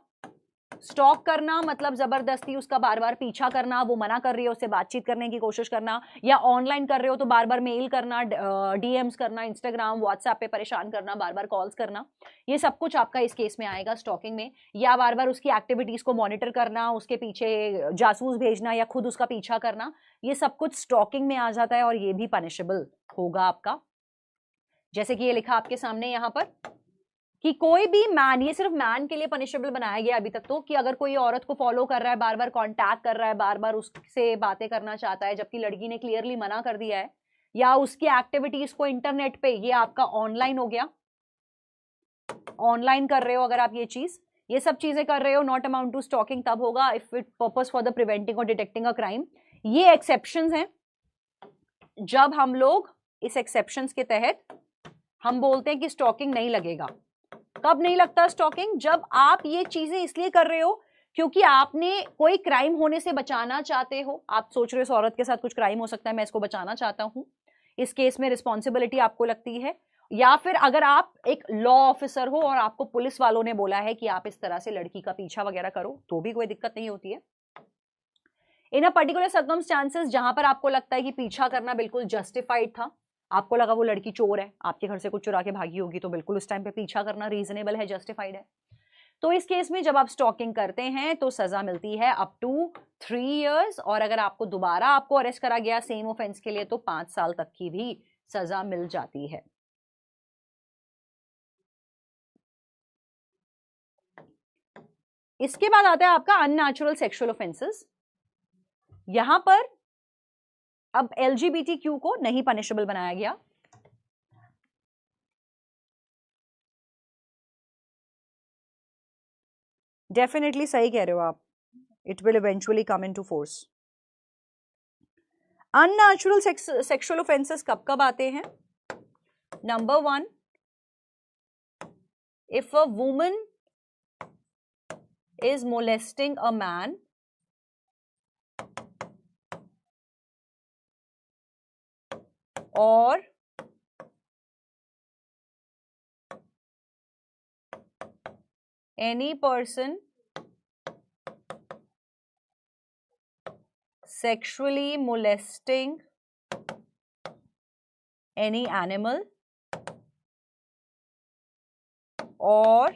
[SPEAKER 1] स्टॉक करना मतलब जबरदस्ती उसका बार बार पीछा करना, वो मना कर रही है उससे बातचीत करने की कोशिश करना, या ऑनलाइन कर रहे हो तो बार बार मेल करना, डीएम्स करना, इंस्टाग्राम व्हाट्सएप पे परेशान करना, बार बार कॉल्स करना, ये सब कुछ आपका इस केस में आएगा स्टॉकिंग में। या बार बार उसकी एक्टिविटीज को मॉनिटर करना, उसके पीछे जासूस भेजना या खुद उसका पीछा करना, ये सब कुछ स्टॉकिंग में आ जाता है और ये भी पनिशेबल होगा आपका। जैसे कि ये लिखा आपके सामने यहां पर कि कोई भी मैन, ये सिर्फ मैन के लिए पनिशेबल बनाया गया अभी तक तो, कि अगर कोई औरत को फॉलो कर रहा है, बार बार कांटेक्ट कर रहा है, बार बार उससे बातें करना चाहता है, जबकि लड़की ने क्लियरली मना कर दिया है, या उसकी एक्टिविटीज को इंटरनेट पे, ये आपका ऑनलाइन हो गया। ऑनलाइन कर रहे हो अगर आप ये सब चीजें कर रहे हो, नॉट अमाउंट टू स्टॉकिंग तब होगा if it purpose for the preventing और डिटेक्टिंग अ क्राइम। ये एक्सेप्शंस हैं, जब हम लोग इस एक्सेप्शंस के तहत हम बोलते हैं कि स्टॉकिंग नहीं लगेगा। कब नहीं लगता स्टॉकिंग? जब आप ये चीजें इसलिए कर रहे हो क्योंकि आपने कोई क्राइम होने से बचाना चाहते हो। आप सोच रहे हो इस औरत के साथ कुछ क्राइम हो सकता है, मैं इसको बचाना चाहता हूं, इस केस में रिस्पॉन्सिबिलिटी आपको लगती है। या फिर अगर आप एक लॉ ऑफिसर हो और आपको पुलिस वालों ने बोला है कि आप इस तरह से लड़की का पीछा वगैरह करो, तो भी कोई दिक्कत नहीं होती है। इन अ पर्टिकुलर सर्कमस्टांसेस जहां पर आपको लगता है कि पीछा करना बिल्कुल जस्टिफाइड था, आपको लगा वो लड़की चोर है, आपके घर से कुछ चुरा के भागी होगी, तो बिल्कुल उस टाइम पे पीछा करना रीजनेबल है, जस्टिफाइड है, तो इस केस में जब आप स्टॉकिंग करते हैं तो सजा मिलती है अप टू 3 years, और अगर आपको दोबारा आपको अरेस्ट करा गया सेम ऑफेंस के लिए तो 5 साल तक की भी सजा मिल जाती है। इसके बाद आता है आपका अननेचुरल सेक्सुअल ऑफेंसेस। यहां पर अब LGBTQ को नहीं पनिशेबल बनाया गया। डेफिनेटली सही कह रहे हो आप, it will eventually come into force. Unnatural sexual offences कब कब आते हैं? Number 1, if a woman is molesting a man or any person sexually molesting any animal or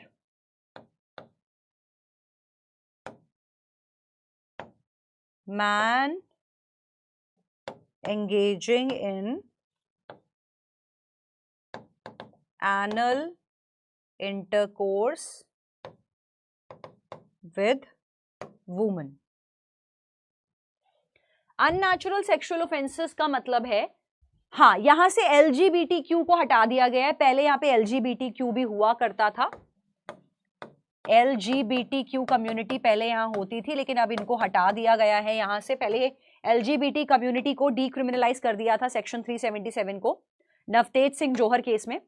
[SPEAKER 1] man engaging in anal intercourse with woman. Unnatural sexual offences का मतलब है, हाँ, यहां से LGBTQ को हटा दिया गया है। पहले यहां पे LGBTQ भी हुआ करता था, LGBTQ कम्युनिटी पहले यहां होती थी, लेकिन अब इनको हटा दिया गया है यहां से। पहले LGBT कम्युनिटी को डीक्रिमिनलाइज कर दिया था सेक्शन 377 को, नवतेज सिंह जौहर केस में।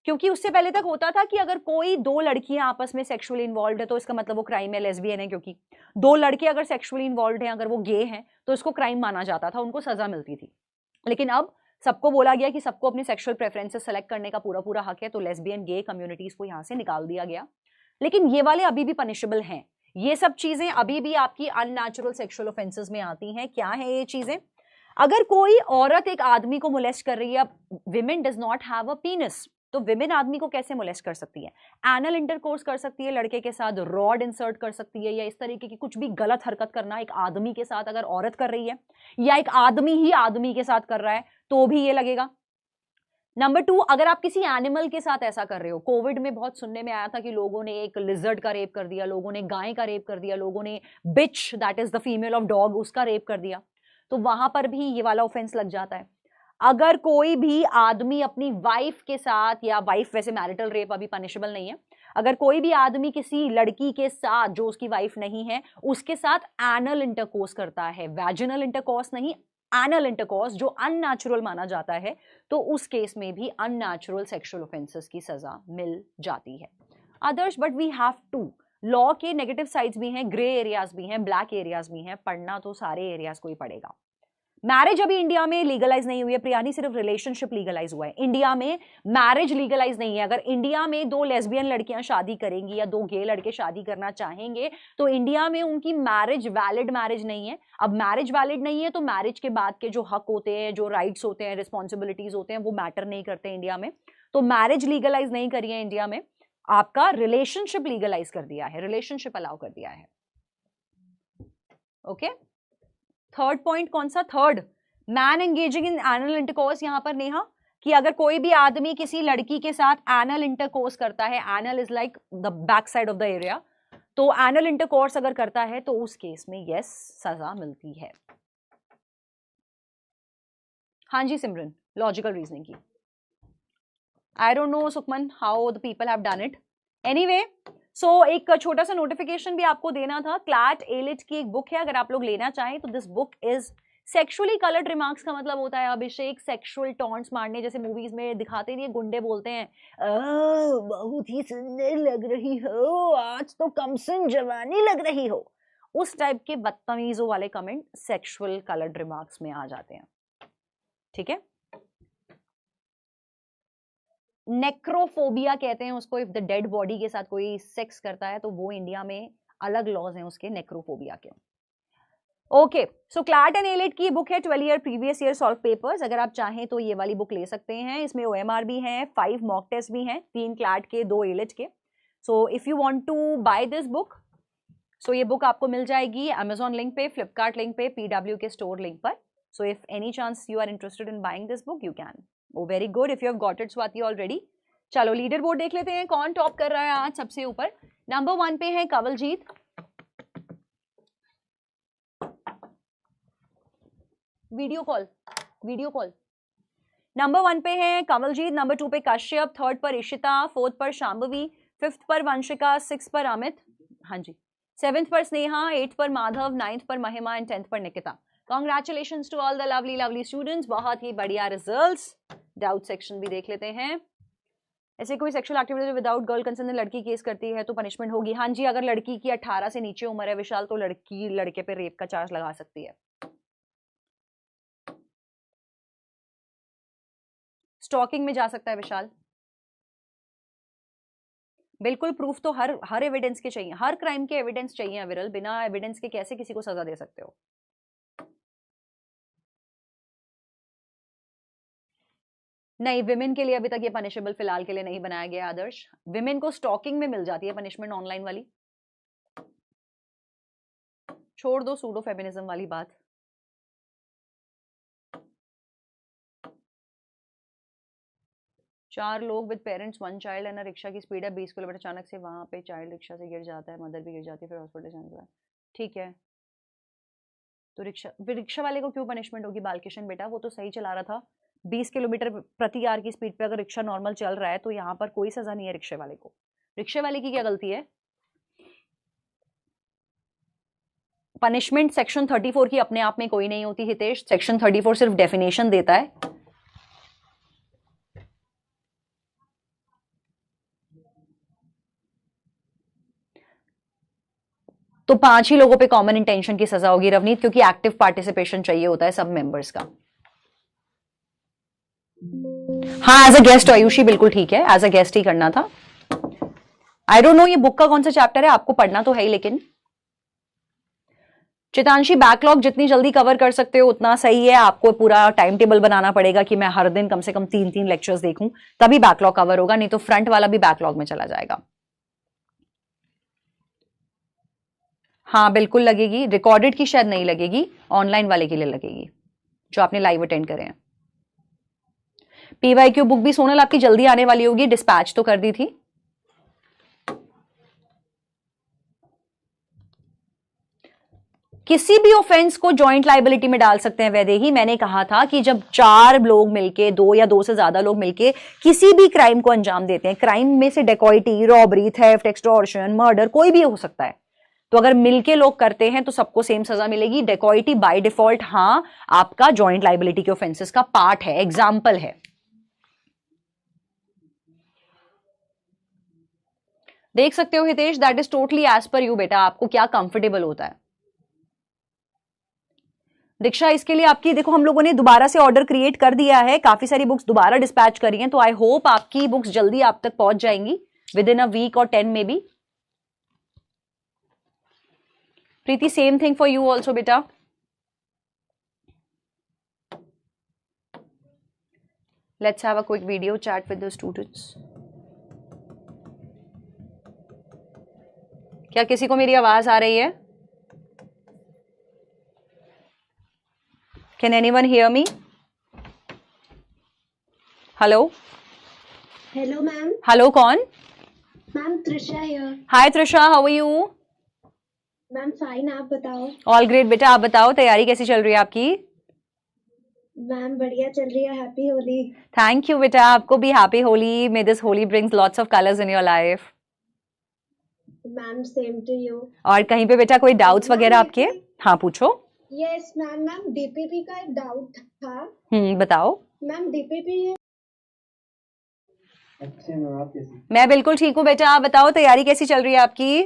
[SPEAKER 1] क्योंकि उससे पहले तक होता था कि अगर कोई दो लड़कियां आपस में सेक्सुअली इन्वॉल्व है तो इसका मतलब वो क्राइम है, लेस्बियन है। क्योंकि दो लड़के अगर सेक्सुअली इन्वॉल्व हैं, अगर वो गे हैं, तो इसको क्राइम माना जाता था, उनको सजा मिलती थी। लेकिन अब सबको बोला गया कि सबको अपनी सेक्सुअल प्रेफरेंसेस सेलेक्ट करने का पूरा पूरा हक है, तो लेस्बियन गे कम्युनिटीज को यहां से निकाल दिया गया। लेकिन ये वाले अभी भी पनिशेबल हैं। ये सब चीजें अभी भी आपकी अननेचुरल सेक्सुअल ऑफेंसेस में आती हैं। क्या है ये चीजें? अगर कोई औरत एक आदमी को मोलेस्ट कर रही है, women does not have a penis, तो विमेन आदमी को कैसे मोलेस्ट कर सकती है? एनल इंटरकोर्स कर सकती है लड़के के साथ, रॉड इंसर्ट कर सकती है, या इस तरीके की कुछ भी गलत हरकत करना एक आदमी के साथ अगर औरत कर रही है, या एक आदमी ही आदमी के साथ कर रहा है, तो भी ये लगेगा। नंबर 2, अगर आप किसी एनिमल के साथ ऐसा कर रहे हो, कोविड में बहुत सुनने में आया था कि लोगों ने एक लिजर्ड का रेप कर दिया, लोगों ने गाय का रेप कर दिया, लोगों ने bitch, that is the female of dog, उसका रेप कर दिया, तो वहां पर भी ये वाला ऑफेंस लग जाता है। अगर कोई भी आदमी अपनी वाइफ के साथ, या वाइफ वैसे मैरिटल रेप अभी पनिशेबल नहीं है, अगर कोई भी आदमी किसी लड़की के साथ जो उसकी वाइफ नहीं है उसके साथ एनल इंटरकोर्स करता है, वैजिनल इंटरकोर्स नहीं, एनल इंटरकोर्स, जो अननेचुरल माना जाता है, तो उस केस में भी अननेचुरल सेक्सुअल ऑफेंसेस की सजा मिल जाती है। Adarsh, but we have to, law के नेगेटिव साइड्स भी हैं, ग्रे एरियाज भी हैं, ब्लैक एरियाज भी हैं, पढ़ना तो सारे एरियाज को ही पड़ेगा। मैरिज अभी इंडिया में लीगलाइज नहीं हुई है प्रियानी, सिर्फ रिलेशनशिप लीगलाइज हुआ है। इंडिया में मैरिज लीगलाइज नहीं है। अगर इंडिया में दो लेस्बियन लड़कियां शादी करेंगी या दो गे लड़के शादी करना चाहेंगे, तो इंडिया में उनकी मैरिज वैलिड मैरिज नहीं है। अब मैरिज वैलिड नहीं है तो मैरिज के बाद के जो हक होते हैं, जो राइट्स होते हैं, रिस्पॉन्सिबिलिटीज होते हैं, वो मैटर नहीं करते इंडिया में। तो मैरिज लीगलाइज नहीं करी है इंडिया में, आपका रिलेशनशिप लीगलाइज कर दिया है, रिलेशनशिप अलाउ कर दिया है। ओके, थर्ड पॉइंट कौन सा? Third, man engaging in anal intercourse. यहां पर नेहा, कि अगर कोई भी आदमी किसी लड़की के साथ एनल इंटरकोर्स करता है, anal is like the back side of the area, तो एनल इंटरकोर्स अगर करता है तो उस केस में यस सजा मिलती है। हाँ जी सिमरन, लॉजिकल रीजनिंग की। I don't know Sukhman how the people have done it. Anyway, so एक छोटा सा नोटिफिकेशन भी आपको देना था। क्लैट एलिट की एक बुक है, अगर आप लोग लेना चाहें तो this book is sexually coloured remarks. का मतलब होता है अभिषेक सेक्सुअल टॉन्ट्स मारने, जैसे मूवीज में दिखाते नहीं, गुंडे बोलते हैं बहुत ही सुंदर लग रही हो, आज तो कमसिन जवानी लग रही हो, उस टाइप के बदतमीजों वाले कमेंट सेक्सुअल कलर्ड रिमार्क्स में आ जाते हैं। ठीक है, नेक्रोफोबिया कहते हैं उसको, इफ द डेड बॉडी के साथ कोई सेक्स करता है तो वो इंडिया में अलग लॉज हैं उसके, नेक्रोफोबिया के। Okay, so CLAT and elite की बुक है 12 year previous year solve papers. अगर आप चाहें तो ये वाली बुक ले सकते हैं। इसमें OMR भी है, 5 मॉक टेस्ट भी हैं, 3 क्लैट के, 2 एलिट के। So if you want to buy this book, so ये बुक आपको मिल जाएगी Amazon लिंक पे, फ्लिपकार्ट लिंक पे, PW के स्टोर लिंक पर। So if any chance you are interested in buying this book, you can. Oh very good, if you have got it Swati already. चलो leaderboard देख लेते हैं, कौन top कर रहा है आज सबसे ऊपर। नंबर 1 पे है Kanwaljeet, video call, video call. Number 1 पे है कंवलजीत, नंबर 2 पे कश्यप, थर्ड पर इशिता, फोर्थ पर शांभवी, फिफ्थ पर वंशिका, सिक्स पर अमित, हाँ जी, सेवेंथ पर स्नेहा, एट्थ पर माधव, नाइन्थ पर महिमा एंड 10th पर निकिता। Congratulations to all the lovely lovely students, बहुत ही बढ़िया रिजल्ट्स। डाउट सेक्शन भी देख लेते हैं। ऐसे कोई sexual activity without girl consent लड़की केस करती है तो पनिशमेंट होगी? हाँ जी, अगर लड़की की 18 से नीचे उम्र है विशाल, तो लड़की लड़के पे रेप का चार्ज लगा सकती है। स्टॉकिंग में जा सकता है विशाल, बिल्कुल। प्रूफ तो हर एविडेंस के चाहिए, हर क्राइम के एविडेंस चाहिए विरल, बिना एविडेंस के कैसे किसी को सजा दे सकते हो? नहीं, विमेन के लिए अभी तक ये पनिशेबल फिलहाल के लिए नहीं बनाया गया आदर्श। विमेन को स्टॉकिंग में मिल जाती है पनिशमेंट ऑनलाइन वाली, छोड़ दो सूडो फेमिनिज्म वाली बात। चार लोग with parents, one child and rickshaw की स्पीड है 20 किलोमीटर, अचानक से वहां पे चाइल्ड रिक्शा से गिर जाता है, मदर भी गिर जाती है, फिर हॉस्पिटल जाने के बाद ठीक है, तो रिक्शा वाले को क्यों पनिशमेंट होगी बालकिशन बेटा? वो तो सही चला रहा था 20 किलोमीटर प्रति आवर की स्पीड पे। अगर रिक्शा नॉर्मल चल रहा है तो यहाँ पर कोई सजा नहीं है रिक्शे वाले को। रिक्शे वाले की क्या गलती है? पनिशमेंट सेक्शन 34 की अपने आप में कोई नहीं होती हितेश। सेक्शन 34 सिर्फ डेफिनेशन देता है। तो 5 ही लोगों पे कॉमन इंटेंशन की सजा होगी रवनीत, क्योंकि एक्टिव पार्टिसिपेशन चाहिए होता है सब मेंबर्स का। हाँ, एज अ गेस्ट आयुषी बिल्कुल ठीक है, एज अ गेस्ट ही करना था। आई डोंट नो ये बुक का कौन सा चैप्टर है, आपको पढ़ना तो है ही। लेकिन चितांशी, बैकलॉग जितनी जल्दी कवर कर सकते हो उतना सही है। आपको पूरा टाइम टेबल बनाना पड़ेगा कि मैं हर दिन कम से कम 3-3 लेक्चर्स देखूं, तभी बैकलॉग कवर होगा, नहीं तो फ्रंट वाला भी बैकलॉग में चला जाएगा। हाँ बिल्कुल लगेगी, रिकॉर्डेड की शायद नहीं लगेगी, ऑनलाइन वाले के लिए लगेगी जो आपने लाइव अटेंड करे हैं। पीवाईक्यू बुक भी सोनल आपकी जल्दी आने वाली होगी, डिस्पैच तो कर दी थी। किसी भी ऑफेंस को जॉइंट लाइबिलिटी में डाल सकते हैं वैदेही। मैंने कहा था कि जब 4 लोग मिलके, 2 या 2 से ज्यादा लोग मिलके किसी भी क्राइम को अंजाम देते हैं, क्राइम में से dacoity, robbery, theft, extortion, murder कोई भी हो सकता है, तो अगर मिलके लोग करते हैं तो सबको सेम सजा मिलेगी। डेकॉइटी बाय डिफॉल्ट हाँ आपका जॉइंट लाइबिलिटी के ऑफेंसेस का पार्ट है, एग्जाम्पल है। देख सकते हो Hitesh, that is totally as per you बेटा, आपको क्या कंफर्टेबल होता है। दीक्षा, इसके लिए आपकी देखो हम लोगों ने दोबारा से ऑर्डर क्रिएट कर दिया है, काफी सारी बुक्स दोबारा डिस्पैच करी हैं, तो आई होप आपकी बुक्स जल्दी आप तक पहुंच जाएंगी विद इन अ वीक और 10 में भी। Preeti, same thing for you also बेटा। Let's have a quick video chat with the students. क्या किसी को मेरी आवाज आ रही है? Can anyone hear me? Hello
[SPEAKER 2] hello ma'am.
[SPEAKER 1] Hello, कौन?
[SPEAKER 2] Ma'am Trisha here.
[SPEAKER 1] Hi Trisha, how are you?
[SPEAKER 2] Ma'am fine, आप बताओ।
[SPEAKER 1] ऑल ग्रेट बेटा, आप बताओ तैयारी कैसी चल रही है आपकी?
[SPEAKER 2] मैम बढ़िया चल रही है, हैप्पी होली।
[SPEAKER 1] थैंक यू बेटा, आपको भी happy Holi. May this Holi brings lots of colours in your life.
[SPEAKER 2] Ma'am same to you.
[SPEAKER 1] और कहीं पे बेटा कोई डाउट्स वगैरह आपके? हाँ पूछो।
[SPEAKER 2] Yes ma'am. मैम डीपीपी का एक डाउट था।
[SPEAKER 1] बताओ।
[SPEAKER 2] Ma'am DPP.
[SPEAKER 3] अच्छे मैम, आप कैसे?
[SPEAKER 1] मैं बिल्कुल ठीक हूँ बेटा, आप बताओ तैयारी कैसी चल रही है आपकी?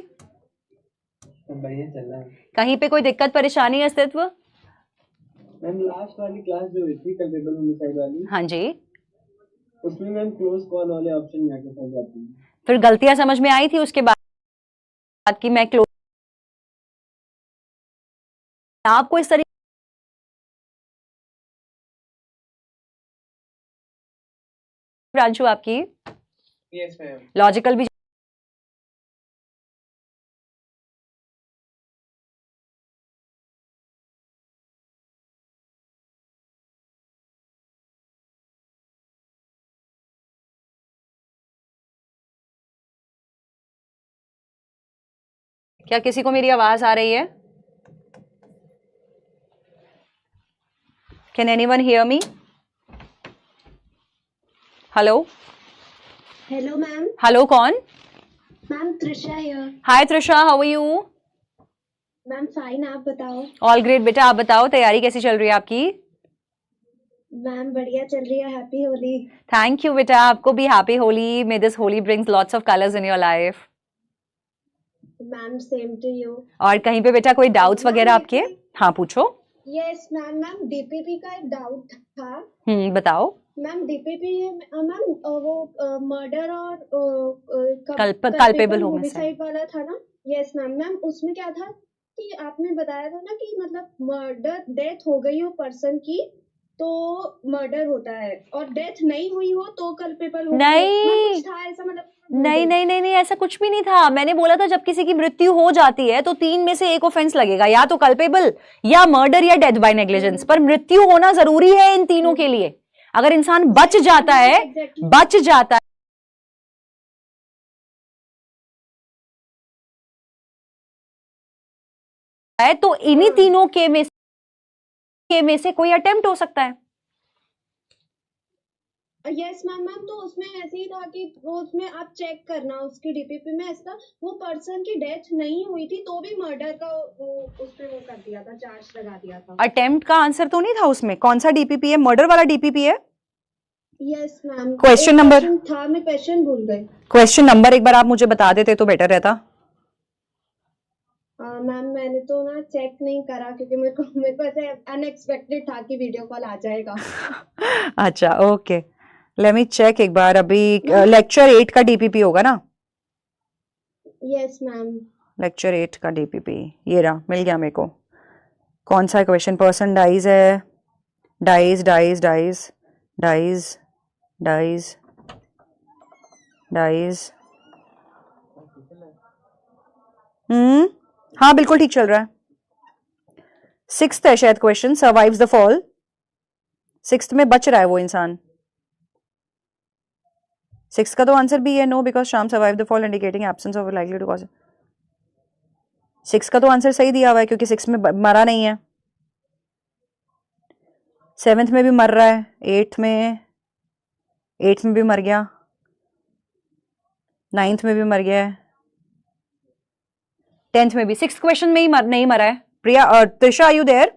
[SPEAKER 3] बढ़िया चल रहा है
[SPEAKER 1] कहीं पे कोई दिक्कत परेशानी अस्तित्व?
[SPEAKER 3] मैम। लास्ट वाली क्लास जो हुई थी कल्पेबल होमिसाइड वाली,
[SPEAKER 1] हाँ जी,
[SPEAKER 3] उसमें मैम क्लोज कॉल वाले ऑप्शन में आके फंस जाती है।
[SPEAKER 1] फिर गलतियां समझ में आई थी उसके बाद कि मैं क्लोज आपको इस तरीके ब्रांचू आपकी
[SPEAKER 3] यस मैम।
[SPEAKER 1] लॉजिकल भी क्या किसी को मेरी आवाज आ रही है? Can anyone hear me? Hello
[SPEAKER 2] hello ma'am.
[SPEAKER 1] Hello, कौन?
[SPEAKER 2] Ma'am Trisha here.
[SPEAKER 1] Hi Trisha, how are you?
[SPEAKER 2] Ma'am fine, आप बताओ।
[SPEAKER 1] ऑल ग्रेट बेटा, आप बताओ तैयारी कैसी चल रही है आपकी?
[SPEAKER 2] मैम बढ़िया चल रही है, हैप्पी होली।
[SPEAKER 1] थैंक यू बेटा, आपको भी happy Holi. May this Holi brings lots of colours in your life.
[SPEAKER 2] Ma'am same to you.
[SPEAKER 1] और कहीं पे बेटा कोई डाउट्स वगैरह आपके? हाँ पूछो।
[SPEAKER 2] Yes ma'am. मैम डीपीपी का एक डाउट था।
[SPEAKER 1] बताओ।
[SPEAKER 2] मैम डीपीपी मैम वो मर्डर और
[SPEAKER 1] कल्पेबल होमिसाइड
[SPEAKER 2] वाला था ना। Yes ma'am. मैम उसमें क्या था कि आपने बताया था ना कि मतलब मर्डर डेथ हो गई हो पर्सन की तो मर्डर होता है, और डेथ नहीं हुई हो तो कल्पेबल हो।
[SPEAKER 1] नहीं
[SPEAKER 2] कुछ था ऐसा मतलब?
[SPEAKER 1] नहीं नहीं नहीं नहीं, ऐसा कुछ भी नहीं था। मैंने बोला था जब किसी की मृत्यु हो जाती है तो 3 में से एक ऑफेंस लगेगा, या तो कल्पेबल या मर्डर या डेथ बाय नेग्लिजेंस, पर मृत्यु होना जरूरी है इन तीनों के लिए। अगर इंसान बच जाता है है, तो इन्हीं तीनों के में से कोई अटेम्प्ट हो सकता है।
[SPEAKER 2] Yes ma'am. मैम तो उसमें ऐसे ही था कि वो उसमें आप चेक करना उसकी डीपीपी में ऐसा वो पर्सन की डेथ नहीं हुई थी तो भी मर्डर का वो उस पे वो कर दिया था, चार्ज लगा दिया था।
[SPEAKER 1] अटेम्प्ट का आंसर तो नहीं था उसमें। कौन सा डीपीपी है? मर्डर वाला डीपीपी है।
[SPEAKER 2] Yes ma'am.
[SPEAKER 1] क्वेश्चन नंबर
[SPEAKER 2] था, मैं क्वेश्चन भूल गई।
[SPEAKER 1] क्वेश्चन नंबर एक बार आप मुझे बता देते तो बेटर रहता।
[SPEAKER 2] मैम मैंने तो ना चेक नहीं करा क्योंकि मेरे को ऐसे अनएक्सपेक्टेड था कि वीडियो कॉल आ जाएगा।
[SPEAKER 1] अच्छा ओके, लेट मी चेक एक बार। अभी लेक्चर 8 का डीपीपी होगा ना?
[SPEAKER 2] Yes ma'am.
[SPEAKER 1] लेक्चर 8 का डीपीपी ये रहा, मिल गया मेरे को। कौन सा क्वेश्चन? पर्सन डाइज है, dies dies dies dies dies dies. हाँ बिल्कुल ठीक चल रहा है। 6th है शायद question, survives the fall. 6th में बच रहा है वो इंसान। 6th का तो आंसर भी है no because Shyam survive the fall indicating absence of likely to cause. 6 का तो आंसर सही दिया हुआ है क्योंकि 6 में मरा नहीं है। 7th में भी मर रहा है, 8th में भी मर गया, 9th में भी मर गया है, 10th में भी। 6th क्वेश्चन में ही नहीं मरा है। Priya Trisha are you there?